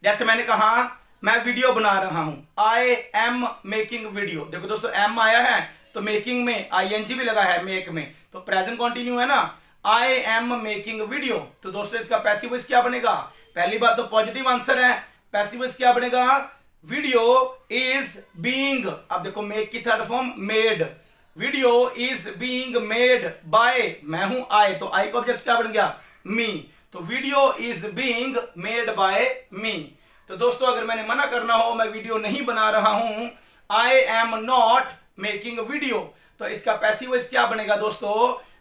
जैसे मैंने कहा मैं वीडियो बना रहा हूं, आई एम मेकिंग वीडियो, देखो दोस्तों एम आया है तो मेकिंग में आईएनजी भी लगा है मेक में, तो प्रेजेंट कंटिन्यू है ना, आई एम मेकिंग वीडियो। तो दोस्तों इसका पैसिव वॉइस क्या बनेगा, पहली बात तो पॉजिटिव आंसर है, पैसिव वॉइस क्या बनेगा, वीडियो इज बीइंग, अब देखो मेक की third form made, video is being made bye, मैं हूं आई, तो आई का ऑब्जेक्ट क्या बन गया, मी, तो video is being made by me. तो दोस्तों अगर मैंने मना करना हो, मैं वीडियो नहीं बना रहा हूं, I am not making video, तो इसका पैसिव वॉइस क्या बनेगा दोस्तों,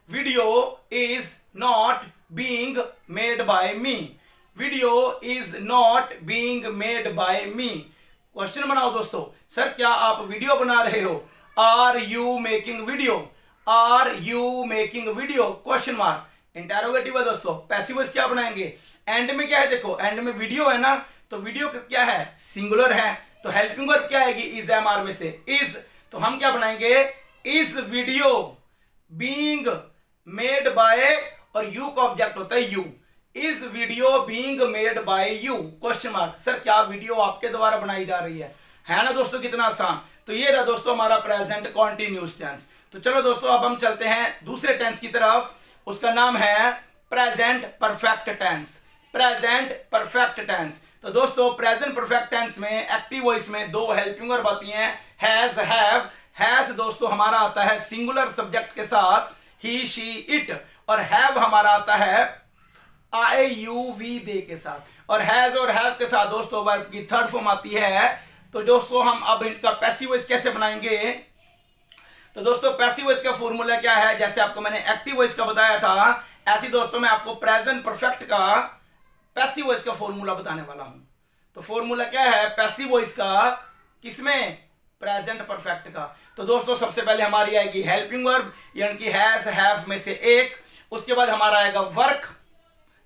video is not being made by me, video is not being made by me. Question बनाओ दोस्तों, सर क्या आप वीडियो बना रहे हो, are you making video, are you making video, question mark, interrogative है दोस्तों। पैसिव वॉइस क्या बनाएंगे, एंड में क्या है, देखो एंड में वीडियो है ना, तो वीडियो क्या है, सिंगुलर है, तो हेल्पिंग वर्ब क्या आएगी, इज एम आर में से इज, तो हम क्या बनाएंगे, is video being made bye, और यू का ऑब्जेक्ट होता है you, is video being made bye you, question mark. Sir क्या वीडियो आपके द्वारा बनाई जा रही है ना दोस्तों, कितना आसान। तो ये था दोस्तों हमारा प्रेजेंट कॉन्टिन्यूअस टेंस। तो चलो दोस्तों अब हम चलते हैं दूसरे टेंस की तरफ, उसका नाम है present perfect tense, present perfect tense. तो दोस्तों प्रेजेंट परफेक्ट टेंस में एक्टिव वॉइस में दो हेल्पिंग वर्ब आती हैं, हैज, हैव। हैज दोस्तों हमारा आता है सिंगुलर सब्जेक्ट के साथ, ही, शी, इट, और हैव हमारा आता है आई, यू, वी, दे के साथ, और हैज और हैव के साथ दोस्तों वर्ब की थर्ड फॉर्म आती है। तो दोस्तों हम अब इनका पैसिव वॉइस कैसे बनाएंगे, तो दोस्तों पैसिव वॉइस का फॉर्मूला क्या है, जैसे आपको मैंने एक्टिव वॉइस का बताया था, ऐसे दोस्तों मैं आपको प्रेजेंट परफेक्ट का पैसिव वॉइस का फॉर्मूला बताने वाला हूं। तो फॉर्मूला क्या है पैसिव वॉइस का, किसमें, प्रेजेंट परफेक्ट का। तो दोस्तों सबसे पहले हमारी आएगी हेल्पिंग वर्ब, यानी कि हैज, हैव में से एक, उसके बाद हमारा आएगा वर्क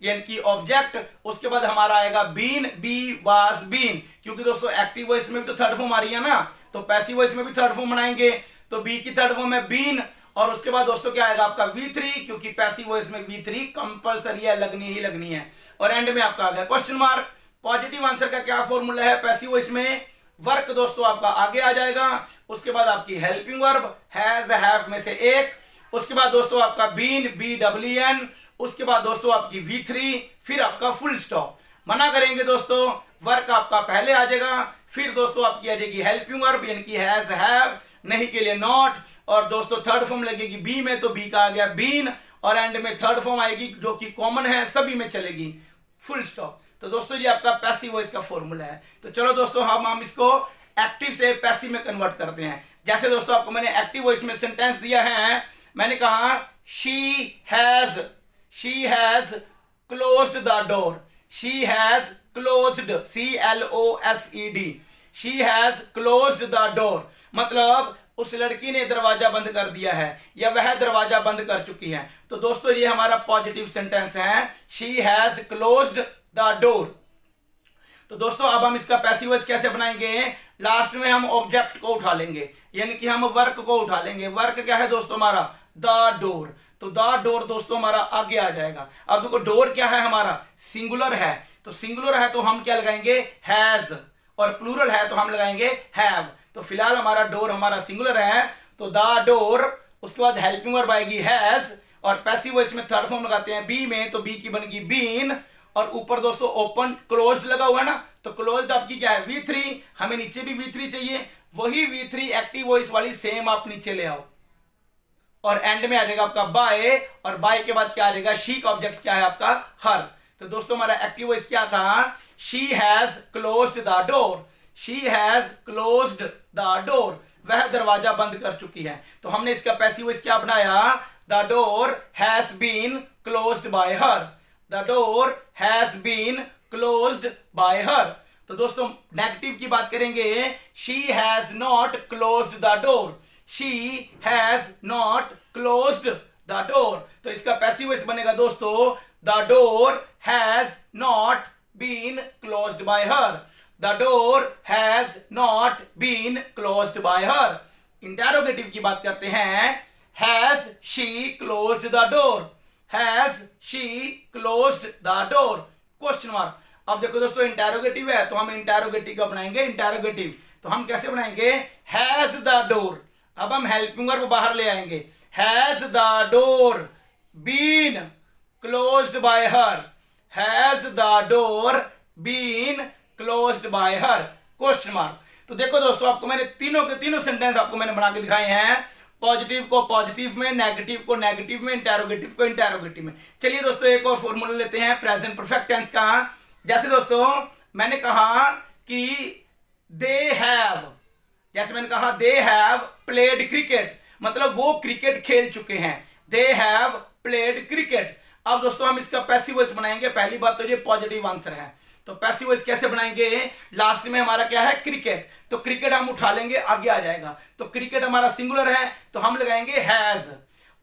यानी कि ऑब्जेक्ट, उसके बाद हमारा आएगा बीन, बी, वाज, बीन, क्योंकि दोस्तों एक्टिव वॉइस में भी तो थर्ड फॉर्म आ रही है ना, तो पैसिव वॉइस में भी थर्ड फॉर्म बनाएंगे, तो बी की थर्ड फॉर्म है बीन, और उसके बाद दोस्तों क्या आएगा आपका V3, क्योंकि पैसिव वॉइस में V3 कंपलसरी है, लगनी ही लगनी है। और एंड में आपका आ गया क्वेश्चन मार्क। पॉजिटिव आंसर का क्या फॉर्मूला है पैसिव वॉइस में? वर्क दोस्तों आपका आगे आ जाएगा, उसके बाद आपकी हेल्पिंग वर्ब हैज हैव में से एक, उसके बाद दोस्तों आपका बीन BWN, उसके बाद दोस्तों आपकी V3, फिर आपका फुल स्टॉप। मना करेंगे दोस्तों, वर्क आपका पहले आ जाएगा, फिर दोस्तों आपकी आ जाएगी हेल्पिंग वर्ब यानी कि हैज हैव, नहीं के लिए नॉट, और दोस्तों थर्ड फॉर्म लगेगी बी में, तो बी का आ गया बीन, और एंड में थर्ड फॉर्म आएगी जो कि कॉमन है, सभी में चलेगी, फुल स्टॉप। तो दोस्तों ये आपका पैसिव वॉइस का फॉर्मूला है। तो चलो दोस्तों हम इसको एक्टिव से पैसिव में कन्वर्ट करते हैं। जैसे दोस्तों आपको मैंने एक्टिव वॉइस में सेंटेंस दिया है, मैंने कहा she has closed the door, she has closed, CLOSED, she has closed the door, मतलब उस लड़की ने दरवाजा बंद कर दिया है या वह दरवाजा बंद कर चुकी है। तो दोस्तों ये हमारा पॉजिटिव सेंटेंस है, she has closed the door. तो दोस्तों अब हम इसका पैसिव वॉइस कैसे बनाएंगे? लास्ट में हम ऑब्जेक्ट को उठा लेंगे, यानी कि हम वर्क को उठा लेंगे। वर्क क्या है दोस्तों हमारा? The door. तो द डोर दोस्तों हमारा आगे आ जाएगा। अब देखो डोर क्या है हमारा? सिंगुलर है, तो सिंगुलर है तो हम क्या लगाएंगे? हैज, और प्लूरल है तो हम लगाएंगे हैव। तो फिलहाल हमारा डोर हमारा सिंगुलर है, तो द डोर, उसके बाद हेल्पिंग वर्ब आएगी हैज, और पैसिव वॉइस में थर्ड फॉर्म लगाते हैं बी में, तो बी की बनेगी बीन, और ऊपर दोस्तों ओपन क्लोज्ड लगा हुआ है ना, तो क्लोज्ड आपकी क्या है? V3, हमें नीचे भी V3 चाहिए, वही V3 एक्टिव वॉइस वाली सेम आप नीचे ले आओ, और एंड में आ जाएगा आपका बाय, और बाय के बाद क्या आ जाएगा? शी का ऑब्जेक्ट क्या है आपका? हर। तो दोस्तों हमारा एक्टिव वॉइस क्या था? She has closed the door, she has closed the door, वह दरवाजा बंद कर चुकी है। तो हमने इसका पैसिव वॉइस क्या बनाया? The door has been closed by her, the door has been closed by her. तो दोस्तों नेगेटिव की बात करेंगे, she has not closed the door, she has not closed the door. तो इसका पैसिव वॉइस बनेगा दोस्तों, the door has not been closed by her, the door has not been closed by her. Interrogative की बात करते हैं, has she closed the door, has she closed the door, question mark. अब देखो दोस्तों interrogative है तो हम इंटेरोगेटिव का बनाएंगे इंटेरोगेटिव, तो हम कैसे बनाएंगे? Has the door. अब हम हेल्पिंग वर्ब बाहर ले आएंगे, has the door been closed by her, has the door been closed by her, question mark. तो देखो दोस्तों आपको मैंने तीनों के तीनों सेंटेंस आपको मैंने बना के दिखाए हैं, पॉजिटिव को पॉजिटिव में, नेगेटिव को नेगेटिव में, इंटेरोगेटिव को इंटेरोगेटिव में। चलिए दोस्तों एक और फॉर्मूला लेते हैं प्रेजेंट परफेक्ट टेंस का। जैसे दोस्तों मैंने कहा कि दे हैव, जैसे मैंने कहा दे हैव प्लेड क्रिकेट, मतलब वो क्रिकेट खेल चुके हैं, दे हैव प्लेड क्रिकेट। अब दोस्तों हम इसका पैसिव वॉइस बनाएंगे। पहली बात तो ये पॉजिटिव आंसर है, तो पैसिव वॉइस कैसे बनाएंगे? लास्ट में हमारा क्या है? क्रिकेट, तो क्रिकेट हम उठा लेंगे, आगे आ जाएगा। तो क्रिकेट हमारा सिंगुलर है तो हम लगाएंगे हैज,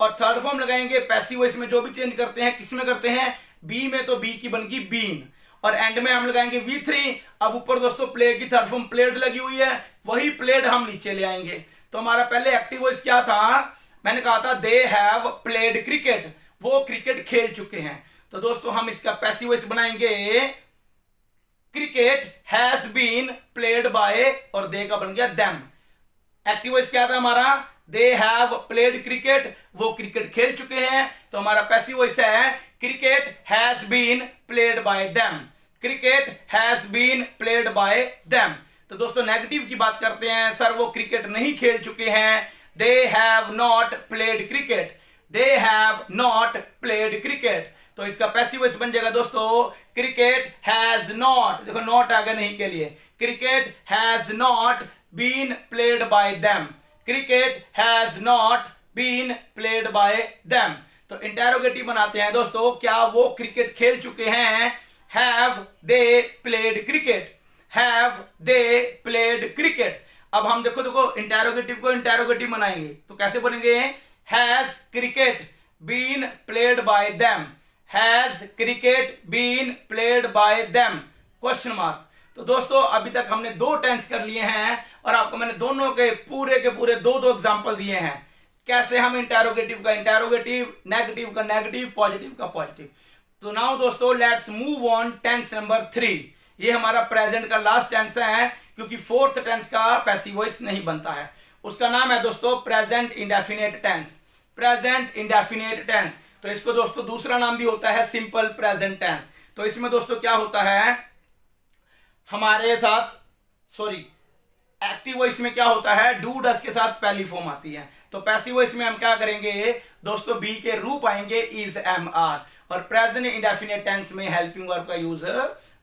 और थर्ड फॉर्म लगाएंगे पैसिव वॉइस में। जो भी चेंज करते हैं किस में करते हैं? बी में, तो बी की बनेगी बीन, और एंड में हम लगाएंगे V3। अब ऊपर दोस्तों प्ले की थर्ड फॉर्म प्लेड लगी हुई है, वही प्लेड हम नीचे ले आएंगे। तो हमारा पहले एक्टिव वॉइस क्या था? मैंने कहा था दे हैव प्लेड क्रिकेट, वो क्रिकेट खेल चुके हैं। तो दोस्तों हम इसका पैसिव वॉइस बनाएंगे cricket has been played by, और दे का बन गया देम। एक्टिव वॉइस क्या था हमारा? दे हैव प्लेड क्रिकेट, वो क्रिकेट खेल चुके हैं। तो हमारा पैसिव वॉइस है cricket has been played by them, cricket has been played by them. तो दोस्तों नेगेटिव की बात करते हैं, सर वो क्रिकेट नहीं खेल चुके हैं, they have not played cricket, they have not played cricket. तो इसका पैसिव वॉइस बन जाएगा दोस्तों क्रिकेट हैज नॉट, देखो नॉट आ गया नहीं के लिए, cricket has not been played by them, cricket has not been played by them. तो इंटेरोगेटिव बनाते हैं दोस्तों, क्या वो क्रिकेट खेल चुके हैं? Have they played cricket, have they played cricket. अब हम देखो इंटेरोगेटिव को इंटेरोगेटिव बनाएंगे, तो कैसे बनेंगे? Has cricket been played by them, has cricket been played by them, question mark. तो दोस्तों अभी तक हमने दो टेंस कर लिए हैं, और आपको मैंने मैंने दोनों के पूरे दो दो एग्जाम्पल दिए हैं कैसे हम इंटेरोगेटिव का इंटेरोगेटिव, नेगेटिव का नेगेटिव, पॉजिटिव का पॉजिटिव। तो नाउ दोस्तों let's move on tense number 3। ये हमारा प्रेजेंट का लास्ट टेंस है क्योंकि फोर्थ टेंस का पैसिव वॉइस नहीं बनता है। उसका नाम है दोस्तों present indefinite tense. Present indefinite tense, तो इसको दोस्तों दूसरा नाम भी होता है सिंपल प्रेजेंट टेंस। तो इसमें दोस्तों क्या होता है हमारे साथ, सॉरी, एक्टिव वॉइस में क्या होता है, डू डस के साथ पहली फॉर्म आती है। तो पैसिव वॉइस में हम क्या करेंगे दोस्तों, बी के रूप आएंगे इज, एम, आर, और प्रेजेंट इंडेफिनिट टेंस में हेल्पिंग वर्ब का यूज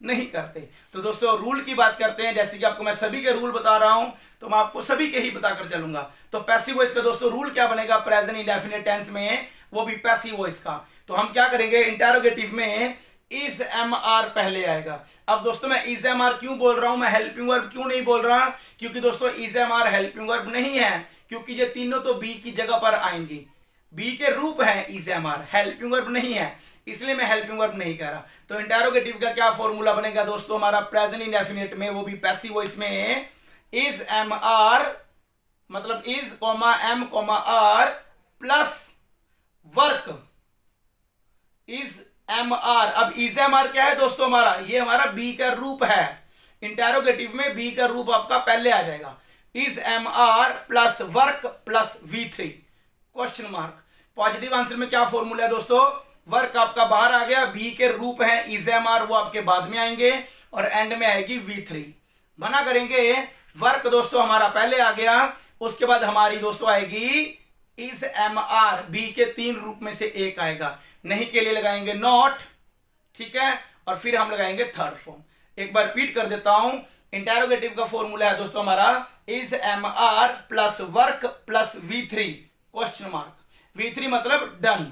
नहीं करते। तो दोस्तों रूल की बात करते हैं, जैसे कि आपको मैं सभी के रूल बता रहा हूं तो मैं आपको सभी के ही बताकर चलूंगा। तो पैसिव वॉइस का दोस्तों रूल क्या बनेगा प्रेजेंट इंडेफिनिट टेंस में, वो भी पैसिव वॉइस का। तो हम क्या करेंगे, इंटेरोगेटिव में इज, एम, आर पहले आएगा। अब दोस्तों मैं इज, एम, आर क्यों बोल रहा हूं, मैं हेल्पिंग वर्ब क्यों नहीं बोल रहा, क्योंकि दोस्तों is, am, are helping verb नहीं है, क्योंकि ये तीनों तो बी की जगह पर आएंगी, बी के रूप है is, am, are, helping verb नहीं है, इसलिए मैं हेल्पिंग वर्ब नहीं कह रहा। तो इंटेरोगेटिव का क्या फॉर्मूला बनेगा दोस्तों हमारा प्रेजेंट इंडेफिनिट में, वो भी पैसिव वॉइस में इज, एम, आर, मतलब is, am, are plus work is, am, are. अब इज, एम, आर क्या है दोस्तों हमारा, ये हमारा बी का रूप है। इंटेरोगेटिव में बी का रूप आपका पहले आ जाएगा, is, am, are plus work plus V3 question mark. Positive answer में क्या फॉर्मूला है दोस्तों, वर्क आपका बाहर आ गया, बी के रूप है इज, एम, आर, वो आपके बाद में आएंगे और एंड में आएगी V3। मना करेंगे वर्क दोस्तों हमारा पहले आ गया, उसके बाद हमारी दोस्तों आएगी इज, एम, आर, बी के तीन रूप में से एक आएगा, नहीं के लिए लगाएंगे नॉट, ठीक है, और फिर हम लगाएंगे थर्ड फॉर्म। एक बार रिपीट कर देता हूं, इंटेरोगेटिव का फॉर्मूला है दोस्तों हमारा is, am, are plus work plus V3 question mark, V3 मतलब डन।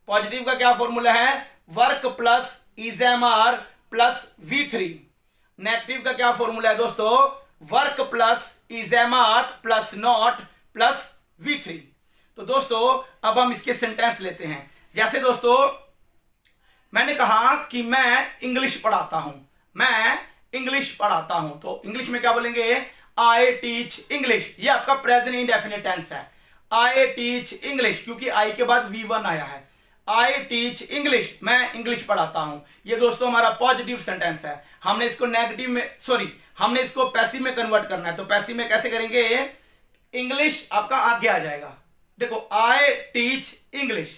पॉजिटिव का क्या फॉर्मूला है, work plus is, am, are plus V3। Negative का क्या फॉर्मूला है दोस्तों, work plus is, am, are plus not plus V3। तो दोस्तों अब हम इसके सेंटेंस लेते हैं। जैसे दोस्तों मैंने कहा कि मैं इंग्लिश पढ़ाता हूं, मैं इंग्लिश पढ़ाता हूं, तो इंग्लिश में क्या बोलेंगे, आई टीच इंग्लिश। ये आपका प्रेजेंट इंडेफिनिट टेंस है, आई टीच इंग्लिश, क्योंकि आई के बाद V1 आया है। आई टीच इंग्लिश, मैं इंग्लिश पढ़ाता हूं। ये दोस्तों हमारा पॉजिटिव सेंटेंस है। हमने इसको नेगेटिव में, सॉरी, हमने इसको पैसिव में कन्वर्ट करना है। तो पैसिव में कैसे करेंगे, इंग्लिश आपका आगे आ जाएगा। देखो आई टीच इंग्लिश,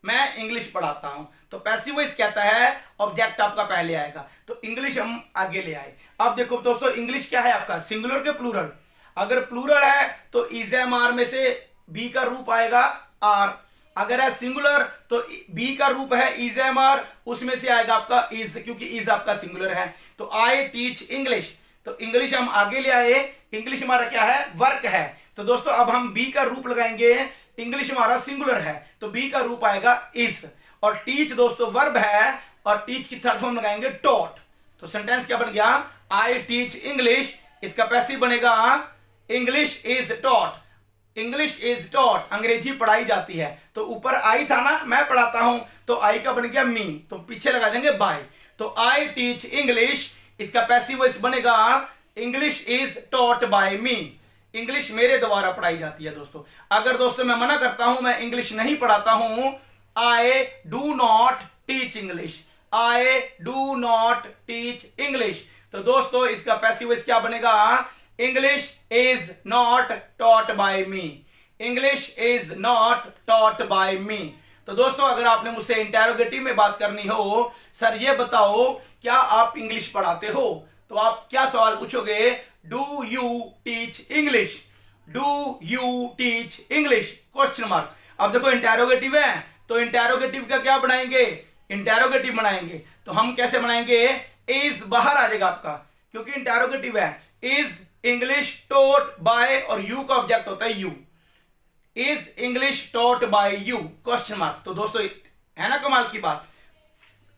मैं इंग्लिश पढ़ाता हूं, तो पैसिव वॉइस कहता है ऑब्जेक्ट आपका पहले आएगा, तो इंग्लिश हम आगे ले आए। अब देखो दोस्तों इंग्लिश क्या है आपका, सिंगुलर के प्लूरल, अगर प्लूरल है तो इज, एम, आर में से बी का रूप आएगा आर, अगर है सिंगुलर तो बी का रूप है इज, एम, आर, उसमें से आएगा आपका इज, क्योंकि इज आपका सिंगुलर है। तो आई टीच इंग्लिश, तो इंग्लिश हम आगे ले आए, इंग्लिश हमारा क्या है, वर्क है। तो दोस्तों अब हम बी का रूप लगाएंगे, इंग्लिश हमारा सिंगुलर है तो बी का रूप आएगा इज, और टीच दोस्तों वर्ब है और टीच की थर्ड फॉर्म लगाएंगे टॉट। तो सेंटेंस क्या बन गया, आई टीच इंग्लिश, इसका पैसिव बनेगा English is taught, English is taught, अंग्रेजी पढ़ाई जाती है। तो ऊपर आई था ना, मैं पढ़ाता हूं, तो आई का बन गया मी, तो पीछे लगा देंगे बाय। तो आई टीच इंग्लिश, इसका पैसिव वॉइस बनेगा English is taught by me, English मेरे द्वारा पढ़ाई जाती है दोस्तों। अगर दोस्तों मैं मना करता हूं, मैं इंग्लिश नहीं पढ़ाता हूं, I do not teach English, I do not teach English, तो दोस्तों इसका पैसिव वॉइस क्या बनेगा, English is not taught by me, English is not taught by me. तो दोस्तों अगर आपने मुझसे इंटेरोगेटिव में बात करनी हो, सर ये बताओ क्या आप इंग्लिश पढ़ाते हो, तो आप क्या सवाल पूछोगे, do you teach English, do you teach English question mark. अब देखो इंटेरोगेटिव है तो इंटेरोगेटिव का क्या बनाएंगे, इंटेरोगेटिव बनाएंगे, तो हम कैसे बनाएंगे, इज बाहर आ जाएगा आपका, क्योंकि इंटेरोगेटिव है। इज इंग्लिश टॉट बाय, और यू का ऑब्जेक्ट होता है you, is English taught by you question mark. तो दोस्तों है ना कमाल की बात,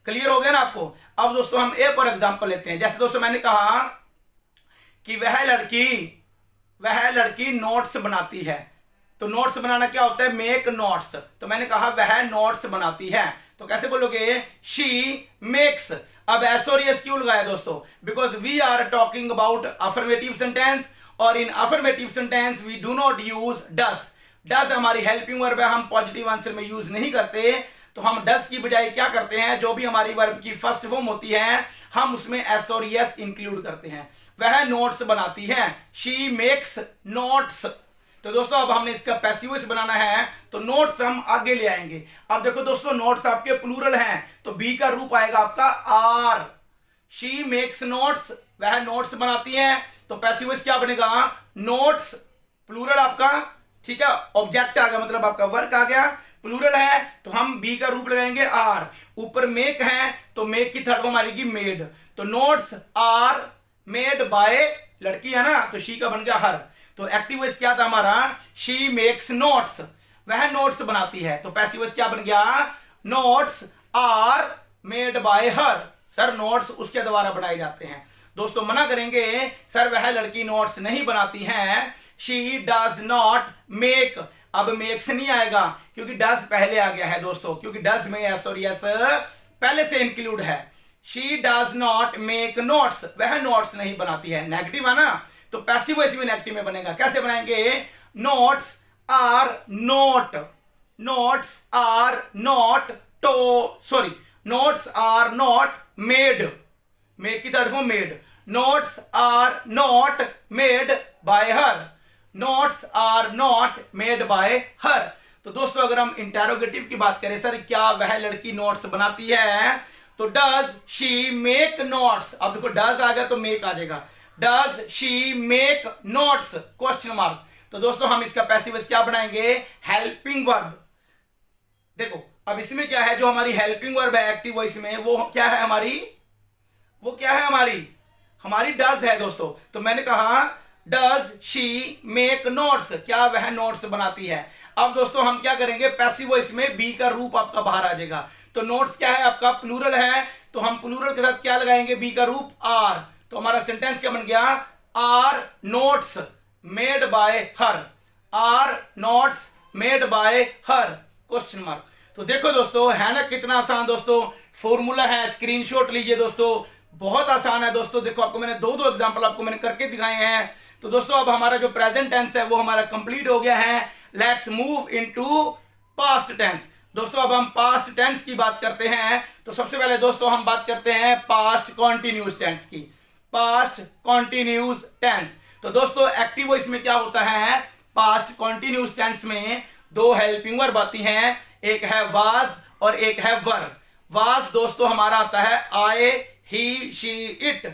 क्लियर हो गया ना आपको। अब दोस्तों हम एक और एग्जांपल लेते हैं। जैसे दोस्तों मैंने कहा कि वह लड़की नोट्स बनाती है, तो नोट्स बनाना क्या होता है, मेक नोट्स, तो मैंने कहा वह नोट्स बनाती है, तो कैसे बोलोगे, शी मेक्स। अब एस और एस क्यों लगाया दोस्तों, because we are talking about affirmative sentence और in affirmative sentence we do not use does. Does हमारी हेल्पिंग वर्ब है, हम पॉजिटिव आंसर में यूज नहीं करते, तो हम डस की बजाय क्या करते हैं, जो भी हमारी वर्ब की फर्स्ट फॉर्म होती है हम उसमें एस और यस इंक्लूड करते हैं। वह नोट्स बनाती है, शी मेक्स नोट्स। तो दोस्तों अब हमने इसका पैसिव वॉइस बनाना है, तो नोट्स हम आगे ले आएंगे। अब देखो दोस्तों नोट्स आपके प्लूरल हैं, तो बी का रूप आएगा आपका आर। शी मेक्स नोट्स, वह नोट्स बनाती है, तो पैसिव वॉइस क्या बनेगा, नोट्स प्लूरल आपका, ठीक है, ऑब्जेक्ट आ गया, मतलब आपका वर्क आ गया, प्लूरल है तो हम बी का रूप लगाएंगे आर। ऊपर मेक है तो मेक की थर्ड फॉर्म आएगी मेड, तो नोट्स आर मेड बाय, लड़की है ना तो शी का बन गया हर। तो एक्टिव वॉइस क्या था हमारा, शी मेक्स नोट्स, वह नोट्स बनाती है, तो पैसिव वॉइस क्या बन गया, notes are made by her. Sir notes उसके द्वारा बनाए जाते हैं। दोस्तों मना करेंगे सर वह लड़की नोट्स नहीं बनाती है, शी डज नॉट मेक। अब मेक्स नहीं आएगा क्योंकि डज पहले आ गया है दोस्तों, क्योंकि डज में एस और यस पहले से इंक्लूड है। She does not make notes, वह नोट्स नहीं बनाती है, नेगेटिव है ना, तो पैसिव वॉइस भी नेगेटिव में बनेगा। कैसे बनाएंगे, notes are note, notes are not notes are not made, make की third form made, notes are not made by her, notes are not made by her. तो दोस्तों अगर हम इंटेरोगेटिव की बात करें, सर क्या वह लड़की नोट्स बनाती है, तो डज शी मेक नोट्स। अब देखो डज आ गया तो मेक आ जाएगा, does she make notes question mark. तो दोस्तों हम इसका पैसिव वॉइस क्या बनाएंगे, हेल्पिंग वर्ब। देखो अब इसमें क्या है, जो हमारी हेल्पिंग वर्ब है एक्टिव वॉइस में, वो क्या है हमारी, वो क्या है हमारी डज है दोस्तों। तो मैंने कहा डज शी मेक नोट्स, क्या वह नोट्स बनाती है। अब दोस्तों हम क्या करेंगे, पैसिव वॉइस में बी का रूप आपका बाहर आ जाएगा, तो नोट्स क्या है आपका प्लूरल है, तो हम प्लूरल के साथ क्या लगाएंगे, बी का रूप आर। तो हमारा सेंटेंस क्या बन गया, are notes made by her, are notes made by her question mark. तो देखो दोस्तों है ना कितना आसान दोस्तों, फॉर्मूला है, स्क्रीनशॉट लीजिए दोस्तों, बहुत आसान है दोस्तों। देखो आपको मैंने दो एग्जांपल आपको मैंने करके दिखाए हैं। तो दोस्तों अब हमारा जो प्रेजेंट टेंस है वो हमारा कंप्लीट हो गया है। Let's move into past tense. दोस्तों अब हम पास्ट टेंस की बात करते हैं, तो सबसे पहले दोस्तों हम बात करते हैं पास्ट कॉन्टिन्यूस टेंस की। पास्ट कॉन्टिन्यूस टेंस, तो दोस्तों एक्टिव वॉइस में क्या होता है, पास्ट कॉन्टिन्यूस टेंस में दो हेल्पिंग वर्ब आती हैं, एक है वाज और एक है वर। वाज दोस्तों हमारा आता है आए ही शी इट,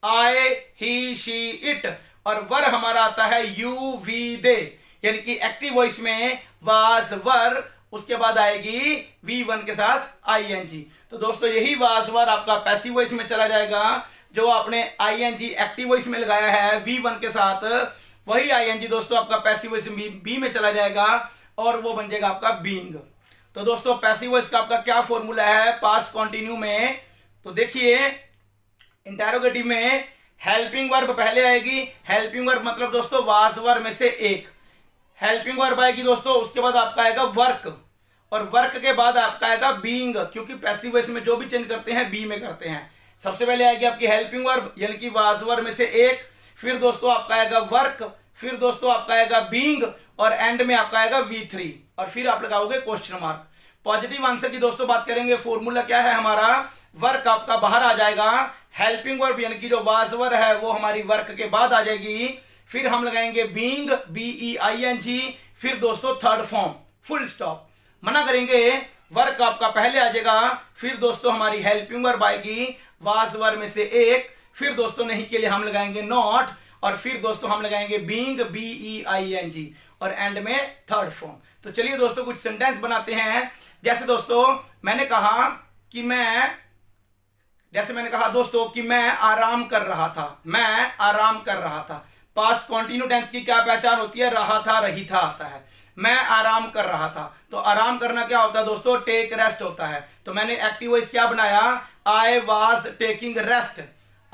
आए ही शी इट, और वर हमारा आता है यू वी दे, यानी कि एक्टिव वॉइस में वाज वर, उसके बाद आएगी वी वन के साथ आईएनजी। तो दोस्तों यही वाज वर आपका पैसिव वॉइस में चला जाएगा, जो आपने आईएनजी एक्टिव वॉइस में लगाया है वी वन के साथ, वही आईएनजी दोस्तों आपका पैसिव वॉइस बी में चला जाएगा और वो बन जाएगा आपका बीइंग। तो दोस्तों पैसिव वॉइस का आपका क्या फॉर्मूला है पास्ट कंटिन्यू में, तो देखिए इंटेरोगेटिव में हेल्पिंग वर्ब पहले आएगी, हेल्पिंग वर्ब मतलब दोस्तों वाज वर में से एक हेल्पिंग वर्ब आएगी दोस्तों, उसके बाद आपका आएगा वर्क, और वर्क के बाद आपका आएगा बीइंग, क्योंकि पैसिव वॉइस में जो भी चेंज करते हैं बी में करते हैं। सबसे पहले आएगी आपकी हेल्पिंग वर्ब यानी कि वाज वर में से एक, फिर दोस्तों आपका आएगा वर्क, फिर दोस्तों आपका आएगा बीइंग, और एंड में आपका आएगा V3, और फिर आप लगाओगे क्वेश्चन मार्क। पॉजिटिव आंसर की दोस्तों बात करेंगे, फॉर्मूला क्या है हमारा, वर्क आपका बाहर आ जाएगा, हेल्पिंग वर्ब यानी कि जो वाज वर है वो हमारी वर्क के बाद आ जाएगी, फिर हम लगाएंगे बीइंग BEING, फिर दोस्तों थर्ड फॉर्म फुल स्टॉप। मना करेंगे वर्क आपका पहले आ जाएगा, फिर दोस्तों हमारी हेल्पिंग वर्ब आएगी वाज वर में से एक, फिर दोस्तों नहीं के लिए हम लगाएंगे नॉट, और फिर दोस्तों हम लगाएंगे बीइंग BEING, और एंड में थर्ड फॉर्म। तो चलिए दोस्तों कुछ सेंटेंस बनाते हैं। जैसे दोस्तों मैंने कहा दोस्तों कि मैं आराम कर रहा था, मैं आराम कर रहा था। पास्ट कंटिन्यू टेंस की क्या पहचान होती है, रहा था रही था आता है, मैं आराम कर रहा था। तो आराम करना क्या होता है दोस्तों, टेक रेस्ट होता है। तो मैंने एक्टिव वॉइस क्या बनाया, I was taking rest,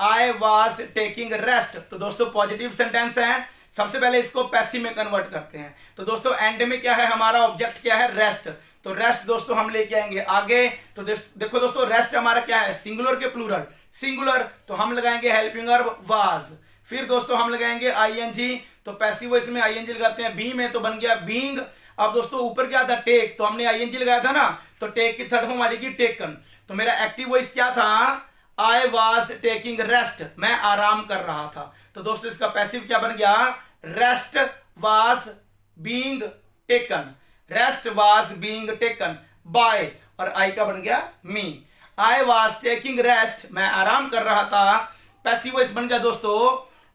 I was taking rest. तो दोस्तों पॉजिटिव सेंटेंस है, सबसे पहले इसको पैसिव में कन्वर्ट करते हैं। तो दोस्तों एंड में क्या है हमारा ऑब्जेक्ट क्या है, रेस्ट। तो रेस्ट दोस्तों हम लेके आएंगे आगे। तो देखो दोस्तों रेस्ट हमारा क्या है, सिंगुलर के प्लूरल, सिंगुलर, तो हम लगाएंगे हेल्पिंग वर्ब वाज, फिर दोस्तों हम लगाएंगे आईएनजी, तो पैसिव वॉइस में आईएनजी लगाते हैं, बी में तो बन गया बीइंग। अब दोस्तों ऊपर क्या था, टेक, तो हमने आईएनजी लगाया था ना, तो टेक की थर्ड फॉर्म आ जाएगी टेकन। तो मेरा एक्टिव वॉइस क्या था, आई वॉज टेकिंग रेस्ट, मैं आराम कर रहा था। तो दोस्तों इसका पैसिव क्या बन गया, rest was being taken, rest was being taken bye, और आई का बन गया मी। आई वॉज टेकिंग रेस्ट, मैं आराम कर रहा था। पैसिव वॉइस बन गया दोस्तों,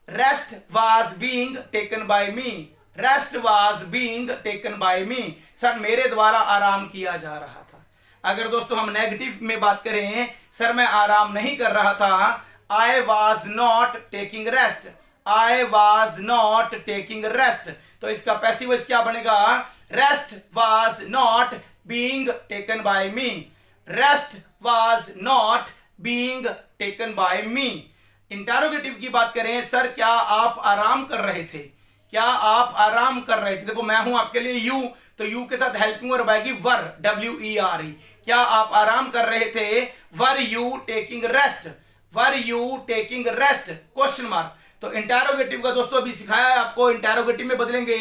rest was being taken by me, rest was being taken by me. Sir मेरे द्वारा आराम किया जा रहा था। अगर दोस्तों हम नेगेटिव में बात करें, सर मैं आराम नहीं कर रहा था, I was not taking rest, I was not taking rest. तो इसका पैसिव वॉइस क्या बनेगा, rest was not being taken by me, rest was not being taken by me. Interrogative की बात करें, सर क्या आप आराम कर रहे थे, क्या आप आराम कर रहे थे। देखो मैं हूं आपके लिए यू, तो यू के साथ हेल्पिंग वर्ब आएगी वर, WERE। क्या आप आराम कर रहे थे, were you taking rest, were you taking rest, question mark. तो इंटरोगेटिव का दोस्तों अभी सिखाया है आपको, इंटरोगेटिव में बदलेंगे,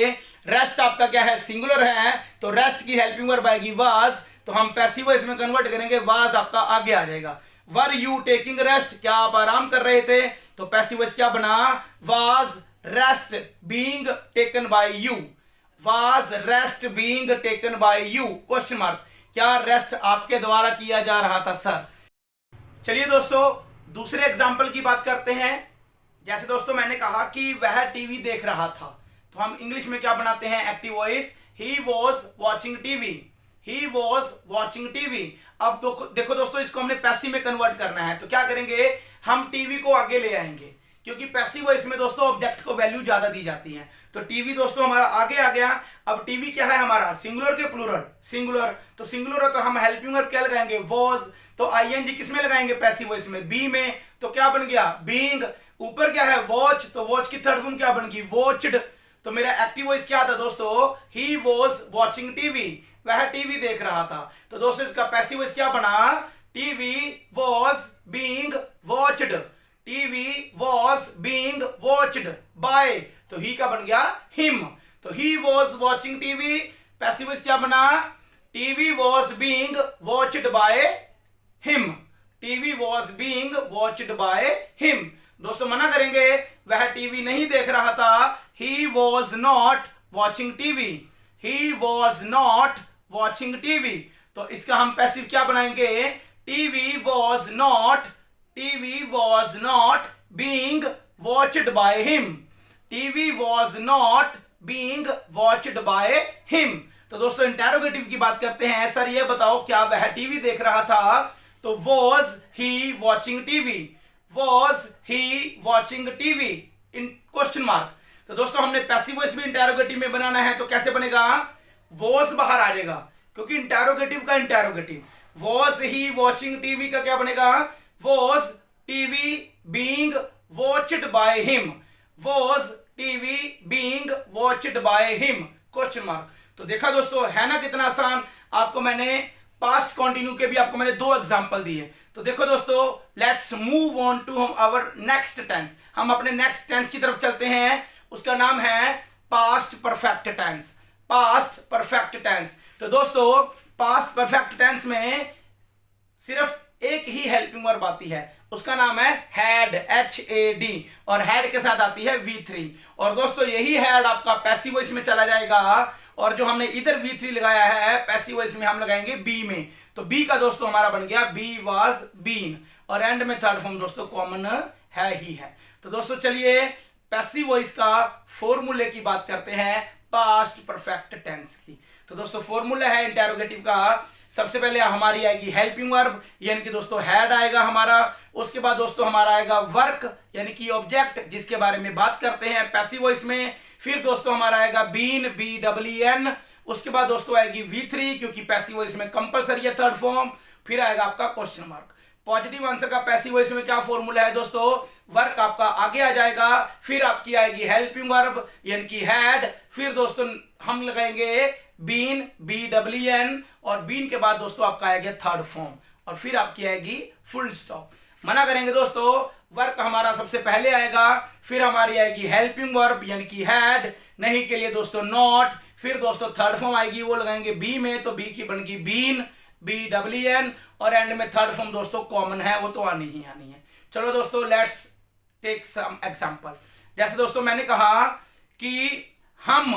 रेस्ट आपका क्या है, सिंगुलर है, तो रेस्ट की हेल्पिंग वर्ब आएगी वाज, तो हम पैसिव वॉइस में कन्वर्ट करेंगे, वाज आपका आगे आ जाएगा। वर यू टेकिंग रेस्ट, क्या आप आराम कर रहे थे, तो पैसिव वॉइस क्या बना, was rest being taken by you, was rest being taken by you, question mark. क्या रेस्ट आपके द्वारा किया जा रहा था सर। चलिए दोस्तों दूसरे एग्जाम्पल की बात करते हैं। जैसे दोस्तों मैंने कहा कि वह टीवी देख रहा था, तो हम इंग्लिश में क्या बनाते हैं, active voice, he was watching TV, he was watching TV. अब देखो दोस्तों इसको हमने पैसिव में कन्वर्ट करना है, तो क्या करेंगे, हम टीवी को आगे ले आएंगे, क्योंकि पैसिव वॉइस में दोस्तों ऑब्जेक्ट को वैल्यू ज्यादा दी जाती है। तो टीवी दोस्तों हमारा आगे आ गया। अब टीवी क्या है हमारा, सिंगुलर के प्लूरल, सिंगुलर, तो सिंगुलर है तो हम हेल्पिंग वर्ब क्या लगाएंगे, वॉज, तो आईएनजी किस में लगाएंगे, पैसिव वॉइस में, बी में, तो क्या बन गया, बीइंग। ऊपर क्या है, वॉच, तो वॉच की थर्ड फॉर्म क्या बन गई, वॉच्ड। तो मेरा एक्टिव वॉइस क्या था दोस्तों, ही वॉज वॉचिंग टीवी, वह टीवी देख रहा था। तो दोस्तों इसका पैसिव वॉइस क्या बना, TV was being watched, TV was being watched bye, तो ही का बन गया हिम, तो he was watching TV, passive voice क्या बना, TV was being watched by him, TV was being watched by him. दोस्तों मना करेंगे, वह टीवी नहीं देख रहा था, he was not watching TV, he was not watching TV. तो इसका हम पैसिव क्या बनाएंगे, TV was not, TV was not being watched by him, TV was not being watched by him. तो दोस्तों इंटरोगेटिव की बात करते हैं, सर ये बताओ क्या वह टीवी देख रहा था, तो was he watching TV, was he watching TV, in question mark. तो दोस्तों हमने पैसिव वॉइस भी इंटरोगेटिव में बनाना है, तो कैसे बनेगा, वॉज बाहर आ जाएगा, क्योंकि इंटरोगेटिव का interrogative, was he watching TV का क्या बनेगा, was TV being watched by him, was TV being watched bye him, question mark. तो देखा दोस्तों है ना कितना आसान। आपको मैंने पास्ट कंटिन्यू के भी आपको मैंने 2 एग्जांपल दिए। तो देखो दोस्तों let's move on to our next tense. हम अपने नेक्स्ट टेंस की तरफ चलते हैं, उसका नाम है past perfect tense, past perfect tense. तो दोस्तों पास्ट परफेक्ट टेंस में सिर्फ एक ही हेल्पिंग वर्ब आती है, उसका नाम है हैड, HAD, और हैड के साथ आती है V3। और दोस्तों यही हैड आपका पैसिव वॉइस में चला जाएगा, और जो हमने इधर V3 लगाया है पैसिव वॉइस में हम लगाएंगे बी में। तो बी का दोस्तों हमारा बन गया बी वाज बीन, और एंड में थर्ड फॉर्म दोस्तों कॉमन है ही है। तो दोस्तों चलिए पैसिव वॉइस का फॉर्मूले की बात करते हैं पास्ट परफेक्ट टेंस की। तो दोस्तों फॉर्मूला है इंटरोगेटिव का, सबसे पहले हमारी आएगी हेल्पिंग वर्ब, यानी कि दोस्तों हैड आएगा हमारा। उसके बाद दोस्तों हमारा आएगा वर्क, यानी कि ऑब्जेक्ट जिसके बारे में बात करते हैं पैसिव वॉइस में। फिर दोस्तों हमारा आएगा बीन, BEEN। उसके बाद दोस्तों आएगी V3, क्योंकि पैसिव वॉइस में कंपलसरी है थर्ड फॉर्म। फिर आएगा आपका क्वेश्चन मार्क। पॉजिटिव आंसर का पैसिव वॉइस में क्या फॉर्मूला है दोस्तों, वर्क आपका आगे आ जाएगा, फिर आपकी आएगी हेल्पिंग वर्ब यानी कि हैड, फिर दोस्तों हम लगाएंगे बीन, BEEN, और बीन के बाद दोस्तों आपका आएगा थर्ड फॉर्म, और फिर आपकी आएगी फुल स्टॉप। मना करेंगे दोस्तों वर्क हमारा सबसे पहले आएगा, फिर हमारी आएगी हेल्पिंग वर्ब यानी कि हैड, नहीं के लिए दोस्तों नॉट, फिर दोस्तों थर्ड फॉर्म आएगी वो लगाएंगे बी में, तो बी की बनेगी बीन, BEEN, और एंड में थर्ड फॉर्म दोस्तों कॉमन है, वो तो आनी ही आनी है। चलो दोस्तों लेट्स टेक सम एग्जांपल। जैसे दोस्तों मैंने कहा कि हम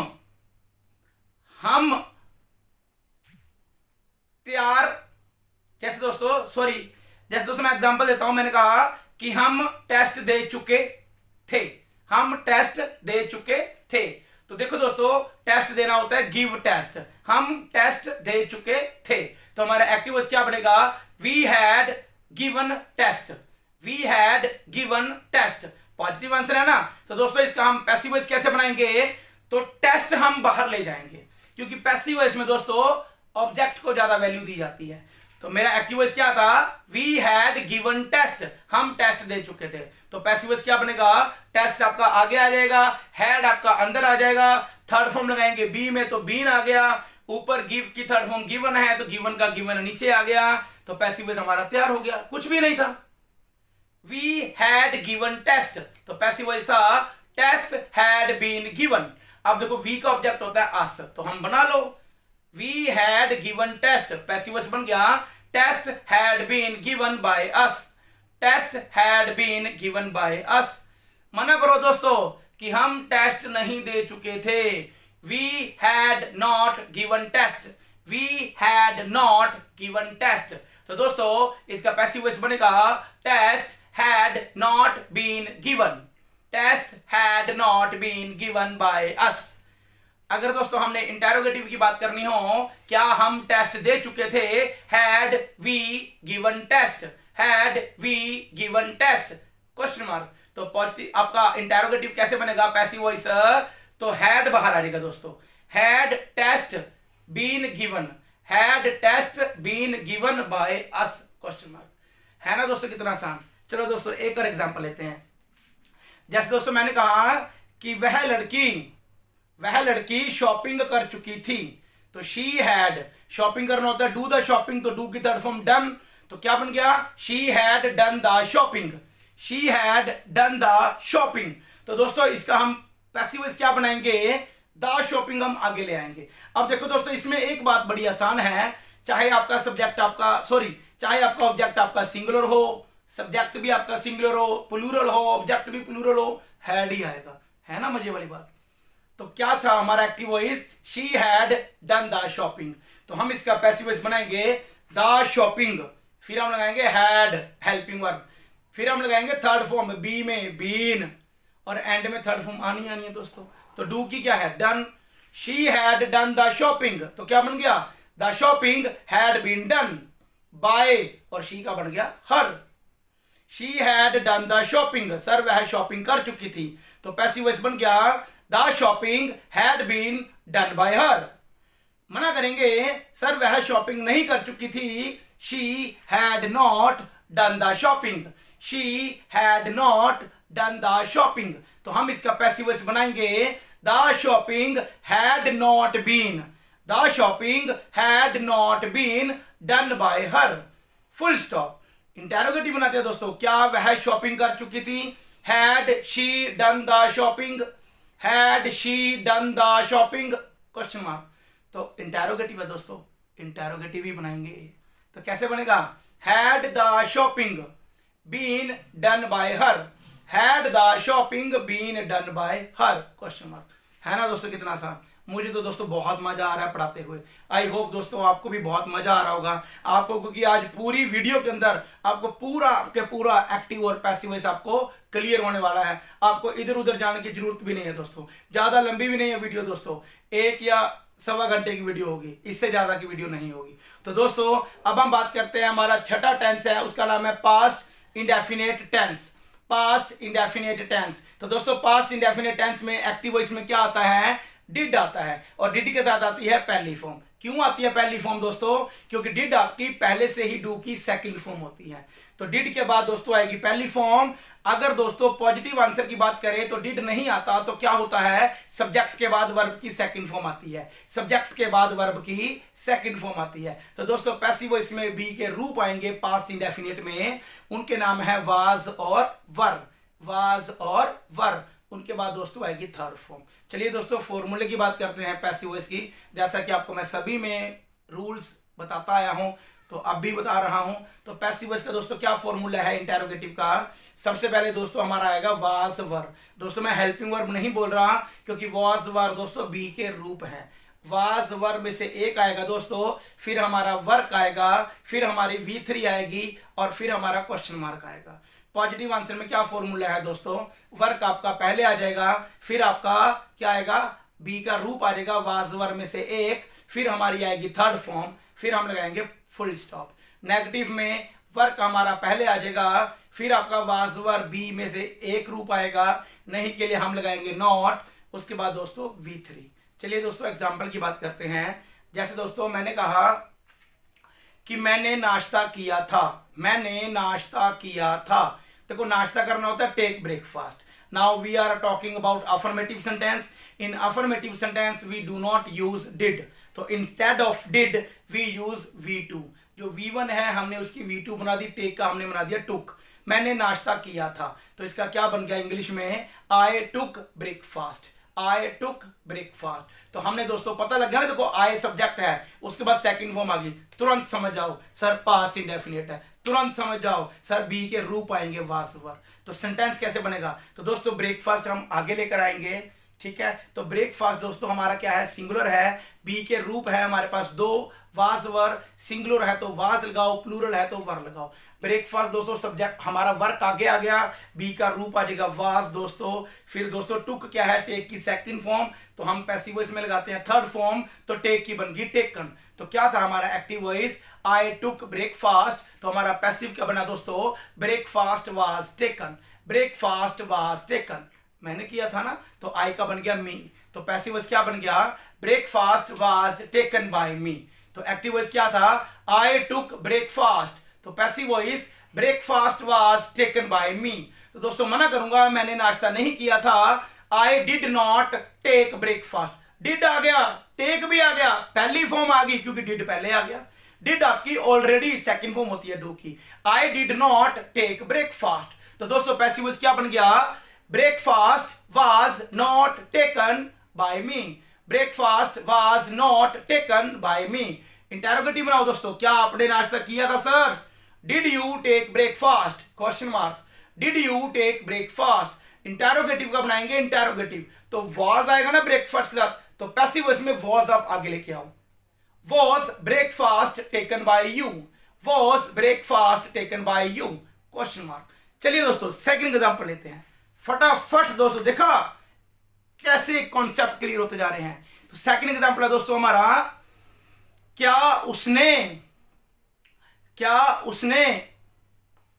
तैयार, जैसे दोस्तों मैं एग्जांपल देता हूं। मैंने कहा कि हम टेस्ट दे चुके थे, हम टेस्ट दे चुके थे। तो देखो दोस्तों टेस्ट देना होता है गिव टेस्ट, हम टेस्ट दे चुके थे, तो हमारा एक्टिव वॉइस क्या बनेगा, we had given test, we had given test. Positive answer है ना। तो दोस्तों इसका हम पैसिव वॉइस कैसे बनाएंगे, तो टेस्ट हम बाहर ले जाएंगे, क्योंकि पैसिव वॉइस में दोस्तों ऑब्जेक्ट को ज्यादा वैल्यू दी जाती है। तो मेरा एक्टिव वॉइस क्या था, वी हैड गिवन टेस्ट, हम टेस्ट दे चुके थे। तो पैसिव वॉइस क्या बनेगा, टेस्ट आपका आगे आ जाएगा, हैड आपका अंदर आ जाएगा, थर्ड फॉर्म लगाएंगे बी में तो बीन आ गया, ऊपर गिव की थर्ड फॉर्म गिवन है तो गिवन का गिवन नीचे आ गया, तो पैसिव वॉइस हमारा तैयार हो गया, कुछ भी नहीं था। वी हैड गिवन टेस्ट, तो पैसिव वॉइस था टेस्ट हैड बीन गिवन। अब देखो वी का ऑब्जेक्ट होता है अस, तो हम बना लो we had given test, passive voice बन गया test had been given by us, test had been given by us. मना करो दोस्तों कि हम टेस्ट नहीं दे चुके थे, we had not given test, we had not given test. तो दोस्तों इसका पैसिव वॉइस बनेगा test had not been given, test had not been given by us. अगर दोस्तों हमने इंटेरोगेटिव की बात करनी हो, क्या हम टेस्ट दे चुके थे, had we given test, had we given test, question mark. तो पॉजिटिव आपका इंटेरोगेटिव कैसे बनेगा पैसिव वॉइस, तो हैड बाहर आ जाएगा दोस्तों, had test been given, had test been given by us, question mark. है ना दोस्तों कितना आसान। चलो दोस्तों एक और एग्जांपल लेते हैं। जैसे दोस्तों मैंने कहा कि वह लड़की शॉपिंग कर चुकी थी, तो शी हैड, शॉपिंग करना होता है डू द शॉपिंग, तो डू की थर्ड फॉर्म डन, तो क्या बन गया she had done the shopping, she had done the shopping. तो दोस्तों इसका हम पैसिव वॉइस क्या बनाएंगे, द शॉपिंग हम आगे ले आएंगे। अब देखो दोस्तों इसमें एक बात बड़ी आसान है, चाहे आपका ऑब्जेक्ट आपका सिंगुलर हो, सब्जेक्ट भी आपका सिंगुलर हो, प्लूरल हो, ऑब्जेक्ट भी प्लूरल हो, हैड ही आएगा, है ना मजे वाली बात। तो क्या था हमारा active voice, she had done the shopping, तो हम इसका पैसिव वॉइस बनाएंगे द शॉपिंग, फिर हम लगाएंगे हैड हेल्पिंग वर्ब, फिर हम लगाएंगे थर्ड फॉर्म बी में बीन, और एंड में थर्ड फॉर्म आनी है दोस्तों। तो डू की क्या है done, she had done the shopping, तो क्या बन गया the shopping had been done by, और शी का बन गया her, she had done the shopping, sir वह शॉपिंग कर चुकी थी, तो पैसिव वॉइस बन गया the shopping had been done by her. मना करेंगे सर वह शॉपिंग नहीं कर चुकी थी, she had not done the shopping, she had not done the shopping. तो हम इसका पैसिव वॉइस बनाएंगे the shopping had not been, the shopping had not been done by her, full stop. Interrogative बनाते हैं दोस्तों, क्या वह शॉपिंग कर चुकी थी, had she done the shopping, had she done the shopping, question mark. तो इंटेरोगेटिव है दोस्तों, इंटेरोगेटिव ही बनाएंगे, तो कैसे बनेगा had the shopping been done by her, had the shopping been done by her, question mark. है ना दोस्तों कितना आसान। मुझे तो दोस्तों बहुत मजा आ रहा है पढ़ाते हुए, आई होप दोस्तों आपको भी बहुत मजा आ रहा होगा आपको, क्योंकि आज पूरी वीडियो के अंदर आपको पूरा एक्टिव और पैसिव वॉइस आपको क्लियर होने वाला है। आपको इधर उधर जाने की जरूरत भी नहीं है दोस्तों, ज्यादा लंबी भी नहीं है वीडियो दोस्तों, 1 या सवा घंटे की वीडियो होगी, इससे ज्यादा की वीडियो नहीं होगी। तो दोस्तों अब हम बात करते हैं, हमारा छठा टेंस है, उसका नाम है past indefinite tense, past indefinite tense. तो दोस्तों पास्ट इंडेफिनिट टेंस में एक्टिव वॉइस में क्या आता है, डिड आता है, और डिड के साथ आती है पहली फॉर्म, क्यों आती है पहली फॉर्म दोस्तों? क्योंकि डिड आपकी पहले से ही डू की सेकंड फॉर्म होती है। तो डिड के बाद दोस्तों आएगी पहली फॉर्म। अगर दोस्तों पॉजिटिव आंसर की बात करें तो डिड नहीं आता तो क्या होता है? सब्जेक्ट के बाद वर्ब की सेकंड फॉर्म आती है। सब्जेक्ट के बाद वर्ब की सेकंड फॉर्म आती है। तो दोस्तों पैसिव वॉइस में बी के रूप आएंगे पास्ट इंडेफिनिट में, उनके नाम है वाज और वर। वाज और वर, उनके बाद दोस्तों आएगी थर्ड फॉर्म। चलिए दोस्तों फॉर्मूले की बात करते हैं पैसिव वॉइस की। जैसा कि आपको मैं सभी में रूल्स बताता आया हूं तो अब भी बता रहा हूं। तो पैसिव वॉइस का दोस्तों क्या फॉर्मूला है इंटेरोगेटिव का? सबसे पहले दोस्तों हमारा आएगा वाज वर। दोस्तों मैं हेल्पिंग वर्ब नहीं बोल रहा क्योंकि वाज वर दोस्तों बी के रूप है। वाज वर में से एक आएगा दोस्तों, फिर हमारा वर्क आएगा, फिर हमारी V3 आएगी और फिर हमारा क्वेश्चन मार्क आएगा। पॉजिटिव आंसर में क्या फॉर्मूला है दोस्तों? वर्क आपका पहले आ जाएगा, फिर आपका क्या आएगा? बी का रूप आ जाएगा वाज वर में से एक, फिर हमारी आएगी थर्ड फॉर्म, फिर हम लगाएंगे फुल स्टॉप। नेगेटिव में वर्क हमारा पहले आ जाएगा, फिर आपका वाज वर बी में से एक रूप आएगा, नहीं के लिए हम लगाएंगे नॉट, उसके बाद दोस्तों V3। चलिए दोस्तों एग्जाम्पल की बात करते हैं। जैसे दोस्तों मैंने कहा कि मैंने नाश्ता किया था। मैंने नाश्ता किया था। देखो नाश्ता करना होता है take breakfast. Now we are talking about affirmative sentence. In affirmative sentence we do not use did, तो instead of did we use V2। जो V1 है हमने उसकी V2 बना दी, टेक का हमने बना दिया टुक। मैंने नाश्ता किया था तो इसका क्या बन गया इंग्लिश में? आई टुक ब्रेकफास्ट। आई टुक ब्रेकफास्ट। तो हमने दोस्तों पता लग गया ना, देखो आई सब्जेक्ट है, उसके बाद सेकंड फॉर्म आ गई, तुरंत समझ जाओ सर पास्ट इंडेफिनिट है। तुरंत समझ जाओ सर बी के रूप आएंगे वाज वर। तो सेंटेंस कैसे बनेगा? तो दोस्तों ब्रेकफास्ट हम आगे लेकर आएंगे, ठीक है। तो ब्रेकफास्ट दोस्तों हमारा क्या है? सिंगुलर है। बी के रूप है हमारे पास दो, वाज वर। सिंगुलर है तो वाज लगाओ, प्लूरल है तो वर लगाओ। ब्रेकफास्ट दोस्तों सब्जेक्ट हमारा वर्क आगे आ गया, बी का रूप आ जाएगा वाज दोस्तों। फिर दोस्तों टुक क्या है? टेक की सेकंड फॉर्म, तो हम पैसिव वॉइस में लगाते हैं थर्ड फॉर्म, तो टेक की बन गई टेकन। तो क्या था हमारा एक्टिव वॉइस? आई टुक ब्रेकफास्ट। तो हमारा पैसिव क्या बना दोस्तों? Breakfast was taken. Breakfast was taken, मैंने किया था ना, तो आई का बन गया मी। तो पैसिव वॉइस क्या बन गया? Breakfast was taken by me. तो एक्टिव वॉइस क्या था? I took breakfast. तो passive voice breakfast was taken by me. तो दोस्तों मना करूंगा, मैंने नाश्ता नहीं किया था। I did not take breakfast. Did आ गया, टेक भी आ गया, पहली फॉर्म आ गई क्योंकि डिड पहले आ गया। डिड आपकी ऑलरेडी सेकंड फॉर्म होती है डू की। I did not take breakfast. तो दोस्तों पैसिव वॉइस क्या बन गया? Breakfast was not taken by me. Breakfast was not taken by me. Interrogative बनाओ दोस्तों, क्या आपने नाश्ता किया था sir? Did you take breakfast? Question mark. Did you take breakfast. Interrogative का बनाएंगे इंटेरोगेटिव, तो वाज आएगा ना ब्रेकफास्ट के साथ, तो पैसिव वॉइस में वाज आप आगे लेके आओ। Was breakfast taken by you. Was breakfast taken by you, question mark. चलिए दोस्तों सेकंड एग्जांपल लेते हैं फटाफट। दोस्तों देखा कैसे कॉन्सेप्ट क्लियर होते जा रहे हैं। तो सेकंड एग्जांपल है दोस्तों हमारा, क्या उसने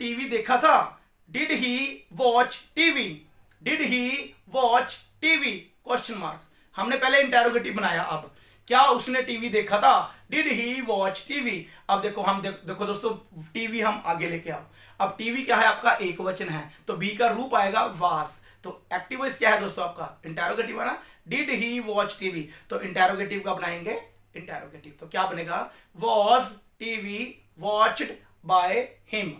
टीवी देखा था? Did he watch TV. Did he watch TV, question mark. हमने पहले इंटेरोगेटिव बनाया, अब क्या उसने टीवी देखा था? Did he watch TV. अब देखो देखो दोस्तों टीवी हम आगे लेके आओ। अब टीवी क्या है? आपका एक वचन है, तो बी का रूप आएगा वाज। तो एक्टिव वॉइस क्या है दोस्तों? आपका इंटेरोगेटिव है ना, डिड ही वॉच टीवी। तो इंटेरोगेटिव का बनाएंगे इंटेरोगेटिव, तो क्या बनेगा? Was TV watched by him.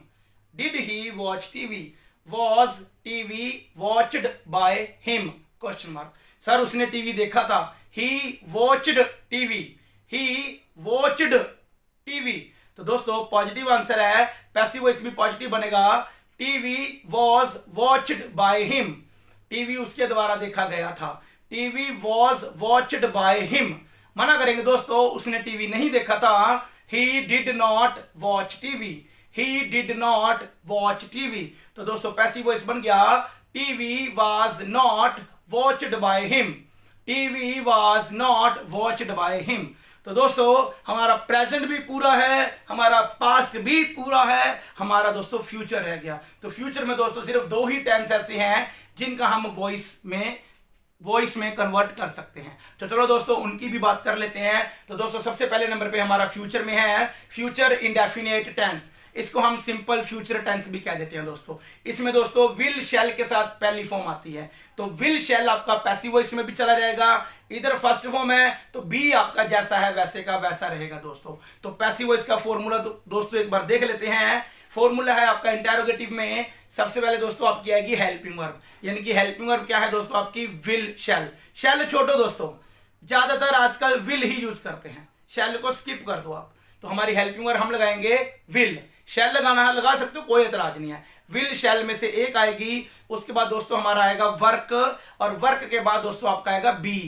Did he watch TV? Was TV watched bye him, question mark. Sir उसने टीवी देखा था। ही वॉच्ड टीवी। ही वॉच्ड टीवी। तो दोस्तों पॉजिटिव आंसर है, पैसिव वॉइस भी पॉजिटिव बनेगा। TV was watched by him. TV उसके द्वारा देखा गया था। TV was watched by him. मना करेंगे दोस्तों, उसने टीवी नहीं देखा था। He did not watch TV. He did not watch TV. तो दोस्तों पैसिव वॉइस बन गया TV was not watched by him. TV was not watched by him. तो दोस्तों हमारा प्रेजेंट भी पूरा है, हमारा पास्ट भी पूरा है, हमारा दोस्तों फ्यूचर रह गया। तो फ्यूचर में दोस्तों सिर्फ दो ही टेंस ऐसे हैं जिनका हम वॉइस में वॉइस में कन्वर्ट कर सकते हैं। तो चलो दोस्तों उनकी भी बात कर लेते हैं। तो दोस्तों सबसे पहले नंबर पे हमारा फ्यूचर में है फ्यूचर इंडेफिनिट टेंस। इसको हम सिंपल फ्यूचर टेंस भी कह देते हैं दोस्तों। इसमें दोस्तों विल शैल के साथ पहली फॉर्म आती है। तो विल शैल आपका पैसिव वॉइस में भी चला जाएगा, इधर फर्स्ट फॉर्म है तो बी आपका जैसा है वैसे का वैसा रहेगा दोस्तों। तो पैसिव वॉइस का फॉर्मूला दोस्तों एक बार देख लेते हैं। फॉर्मूला है आपका इंटेरोगेटिव में सबसे पहले दोस्तों आपकी आएगी हेल्पिंग वर्ब, यानी कि हेल्पिंग वर्ब क्या है दोस्तों आपकी विल शैल। शैल छोड़ो दोस्तों, ज्यादातर आजकल विल ही यूज करते हैं, शैल को स्किप कर दो आप। तो हमारी हेल्पिंग वर्ब हम लगाएंगे विल। शैल लगाना है लगा सकते हो, कोई एतराज नहीं है। विल शैल में से एक आएगी, उसके बाद दोस्तों हमारा आएगा वर्क, और वर्क के बाद दोस्तों आपका आएगा बी।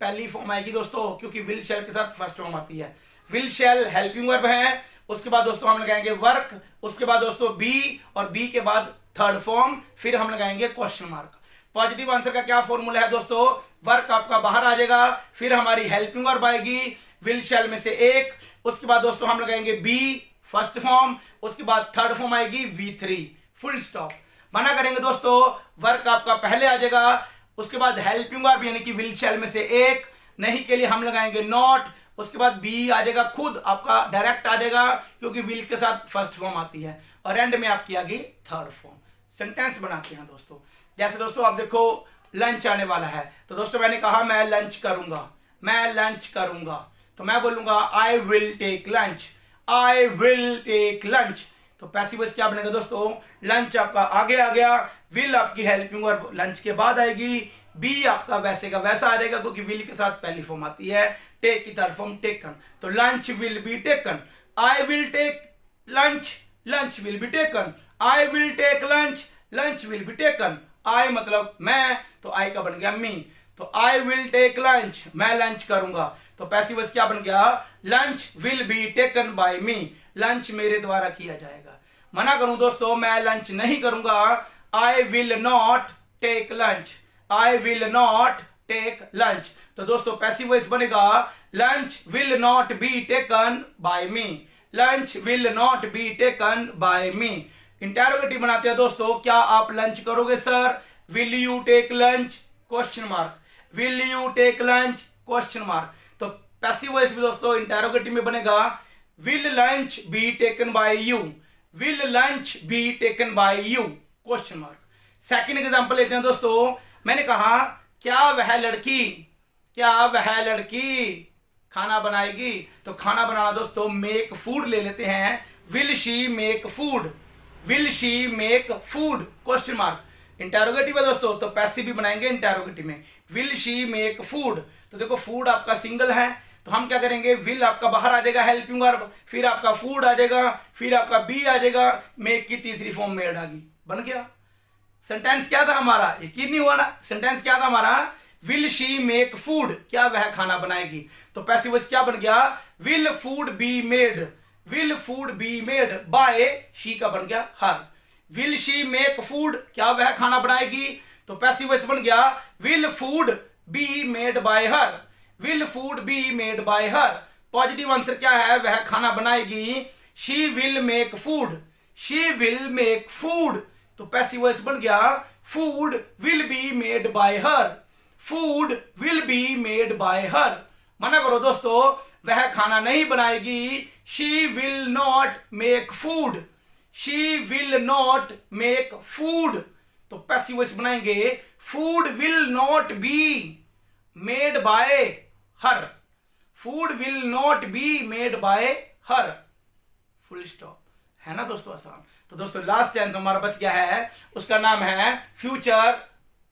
पहली फॉर्म आएगी दोस्तों क्योंकि विल शैल के साथ फर्स्ट फॉर्म आती है। विल शैल हेल्पिंग वर्ब है, उसके बाद दोस्तों हम लगाएंगे वर्क, उसके बाद दोस्तों बी, और बी के बाद थर्ड फॉर्म, फिर हम लगाएंगे क्वेश्चन मार्क। पॉजिटिव आंसर का क्या फॉर्मूला है दोस्तों, वर्क आपका बाहर आ जाएगा, फिर हमारी हेल्पिंग वर्ब आएगी विल शैल में से एक, उसके बाद दोस्तों हम लगाएंगे बी फर्स्ट फॉर्म, उसके बाद थर्ड फॉर्म आएगी V3 फुल स्टॉप। मना करेंगे दोस्तों वर्क आपका पहले आ जाएगा, उसके बाद हेल्पिंग वर्ब यानी कि विल शैल में से एक, नहीं के लिए हम लगाएंगे नॉट, उसके बाद बी आ जाएगा खुद आपका डायरेक्ट आ जाएगा क्योंकि विल के साथ फर्स्ट फॉर्म आती है, और एंड में आपकी आ गई थर्ड फॉर्म। सेंटेंस बनाते हैं दोस्तों। जैसे दोस्तों आप देखो लंच आने वाला है, तो दोस्तों मैंने कहा मैं लंच करूंगा, मैं लंच करूंगा, तो मैं बोलूंगा I will take lunch, I will take lunch. तो पैसिव वॉइस क्या बनेगा दोस्तों, लंच आपका आगे आ गया, विल आपकी हेल्पिंग वर्ब लंच के बाद आएगी, बी आपका वैसे का वैसा आ जाएगा क्योंकि विल के साथ पहली फॉर्म आती है, टेक की थर्ड फॉर्म टेकन। तो lunch will be taken, I will take lunch, lunch will be taken, I will take lunch, lunch will be taken. I मतलब मैं, तो आई का बन गया मी। तो आई विल टेक लंच, मैं लंच करूंगा। तो पैसिव वॉइस क्या बन गया, lunch will be taken by me, lunch मेरे द्वारा किया जाएगा। मना करूं दोस्तों मैं लंच नहीं करूंगा, I will not take lunch, I will not take lunch. तो दोस्तों पैसिव वॉइस बनेगा lunch will not be taken by me, lunch will not be taken by me. Interrogative बनाते हैं दोस्तों, क्या आप लंच करोगे sir, will you take lunch question mark, will you take lunch question mark. तो passive voice भी दोस्तों interrogative में बनेगा will lunch be taken by you, will lunch be taken by you question mark. Second example लेते हैं दोस्तों। मैंने कहा क्या वह लड़की, क्या वह लड़की खाना बनाएगी, तो खाना बनाना दोस्तों मेक फूड ले लेते हैं, will she make food, will she make food question mark. Interrogative है दोस्तों तो पैसिव भी बनाएंगे इंटेरोगेटिव में, विल शी मेक फूड। तो देखो फूड आपका सिंगल है, तो हम क्या करेंगे, विल आपका बाहर आ जाएगा हेल्पिंग वर्ब, फिर आपका फूड आ जाएगा, फिर आपका बी आ जाएगा, मेक की तीसरी फॉर्म मेड आ गई, बन गया। सेंटेंस क्या था हमारा, यकीन नहीं हुआ ना, सेंटेंस क्या था हमारा, विल शी मेक फूड, क्या वह खाना बनाएगी। तो पैसिव वॉइस क्या बन गया, will food be made, will food be made by she का बन गया हर, विल शी मेक फूड, क्या वह खाना बनाएगी। तो पैसिव वॉइस बन गया will food be made by her, will food be made by her. Positive answer क्या है, वह खाना बनाएगी, she will make food, she will make food. तो पैसिव वॉइस बन गया food will be made by her, food will be made by her. मना करो दोस्तों वह खाना नहीं बनाएगी, she will not make food, she will not make food. तो पैसिव वॉइस बनाएंगे food will not be made by her, food will not be made by her full stop. है ना दोस्तों आसान। तो दोस्तों लास्ट टेंस हमारा बच गया है, उसका नाम है future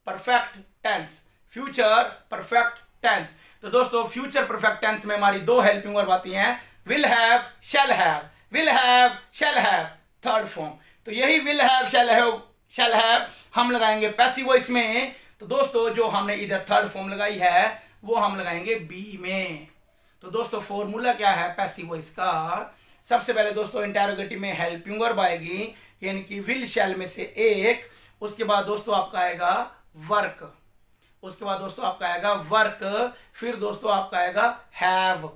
perfect tense, future perfect tense. तो दोस्तों फ्यूचर परफेक्ट टेंस में हमारी दो हेल्पिंग वर्ब आती हैं, will have shall have, will have shall have third form. तो यही विल हैव शैल हैव हम लगाएंगे पैसिव वॉइस में। तो दोस्तों जो हमने इधर थर्ड फॉर्म लगाई है वो हम लगाएंगे बी में। तो दोस्तों फॉर्मूला क्या है पैसिव वॉइस का, सबसे पहले दोस्तों इंटेरोगेटिव में हेल्पिंग वर्ब आएगी यानी कि विल शैल में से एक, उसके बाद दोस्तों आपका आएगा वर्क, उसके बाद दोस्तों आपका आएगा वर्क, फिर दोस्तों आपका आएगा हैव,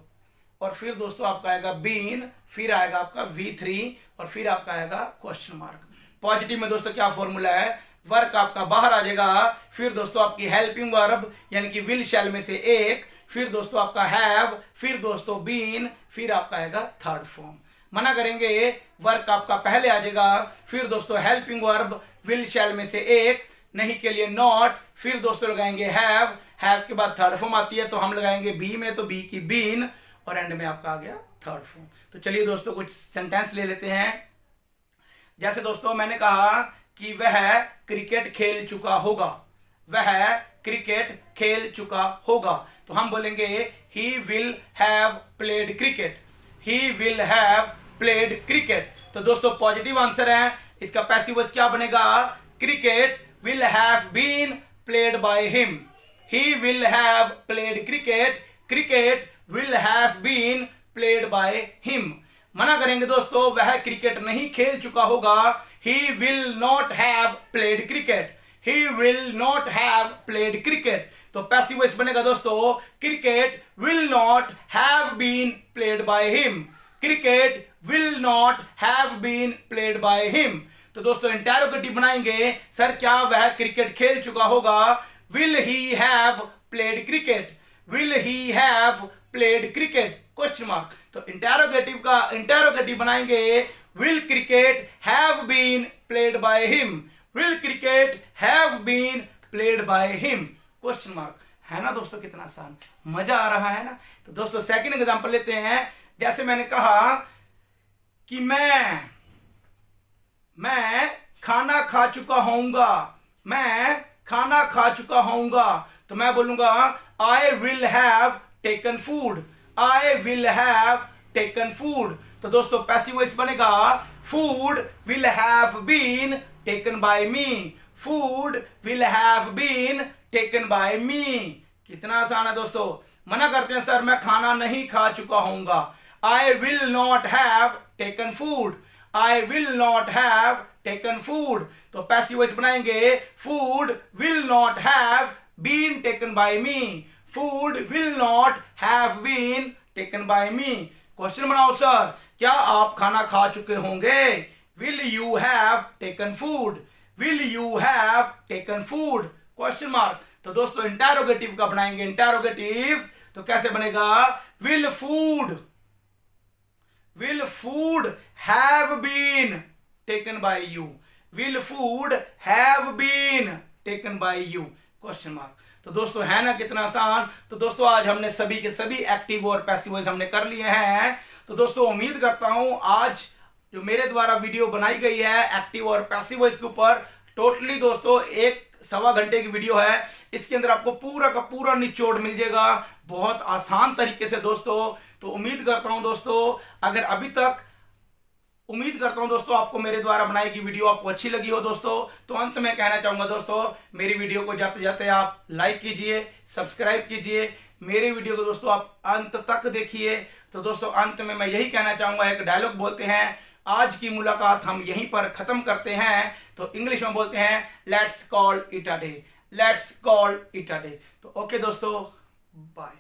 और फिर दोस्तों आपका आएगा बीन, फिर आएगा आपका V3, और फिर आपका आएगा क्वेश्चन मार्क। पॉजिटिव में दोस्तों क्या फॉर्मूला है, वर्क आपका बाहर आ जाएगा। फिर दोस्तों आपकी हेल्पिंग वर्ब यानी कि विल शैल में से एक, फिर दोस्तों आपका हैव, फिर दोस्तों बीन, फिर आपका आएगा थर्ड फॉर्म। मना करेंगे वर्क आपका पहले आ जाएगा, फिर दोस्तों हेल्पिंग वर्ब विल शैल में से एक, नहीं के लिए नॉट, फिर दोस्तों लगाएंगे हैव के बाद थर्ड फॉर्म आती है तो हम लगाएंगे बी में, तो बी की बीन, और एंड में आपका आ गया थर्ड फॉर्म। तो चलिए दोस्तों कुछ सेंटेंस ले लेते हैं। जैसे दोस्तों मैंने कहा कि वह क्रिकेट खेल चुका होगा, वह क्रिकेट खेल चुका होगा, तो हम बोलेंगे he will have played cricket, he will have played cricket. तो दोस्तों पॉजिटिव आंसर है, इसका पैसिव वॉइस क्या बनेगा, cricket will have been played by him, he will have played cricket, cricket will have been played by him। मना करेंगे दोस्तों वह क्रिकेट नहीं खेल चुका होगा, he will not have played cricket, he will not have played cricket। तो passive voice बनेगा दोस्तों cricket will not have been played by him, cricket will not have been played by him। तो दोस्तों interrogative बनाएंगे, sir क्या वह cricket खेल चुका होगा, will he have played cricket, will he have played cricket, question mark. तो interrogative बनाएंगे, will cricket have been played by him, will cricket have been played by him, question mark. है ना दोस्तों कितना आसान, मजा आ रहा है ना। तो दोस्तों सेकंड एग्जांपल लेते हैं। जैसे मैंने कहा कि मैं खाना खा चुका होऊंगा, मैं खाना खा चुका होऊंगा, तो मैं बोलूंगा I will have taken food, I will have taken food. तो दोस्तों पैसिव वॉइस बनेगा food will have been taken by me, food will have been taken by me. कितना आसान है दोस्तों। मना करते हैं सर मैं खाना नहीं खा चुका होऊंगा, आई will not have taken food, I will not have taken food। तो पैसिव वॉइस बनाएंगे food will not have been taken by me, food will not have been taken by me। Question बनाओ sir क्या आप खाना खा चुके होंगे, will you have taken food, will you have taken food, question mark. तो दोस्तों इंटेरोगेटिव का बनाएंगे इंटेरोगेटिव, तो कैसे बनेगा, will food have been taken by you, will food have been taken by you, question mark. तो दोस्तों है ना कितना आसान। तो दोस्तों आज हमने सभी के सभी एक्टिव और पैसिव वॉइस हमने कर लिए हैं। तो दोस्तों उम्मीद करता हूं आज जो मेरे द्वारा वीडियो बनाई गई है एक्टिव और पैसिव वॉइस के ऊपर, टोटली दोस्तों 1-1.25 घंटे की वीडियो है, इसके अंदर आपको पूरा का पूरा निचोड़ मिल जाएगा बहुत आसान तरीके से दोस्तों। तो उम्मीद करता हूं दोस्तों आपको मेरे द्वारा बनाई गई वीडियो आपको अच्छी लगी हो दोस्तों। तो अंत में कहना चाहूंगा दोस्तों मेरी वीडियो को जाते जाते आप लाइक कीजिए, सब्सक्राइब कीजिए, मेरे वीडियो को दोस्तों आप अंत तक देखिए। तो दोस्तों अंत में मैं यही कहना चाहूंगा, एक डायलॉग बोलते हैं, आज की मुलाकात हम यहीं पर खत्म करते हैं। तो इंग्लिश में बोलते हैं let's call it a day, let's call it a day. तो ओके दोस्तों, बाय।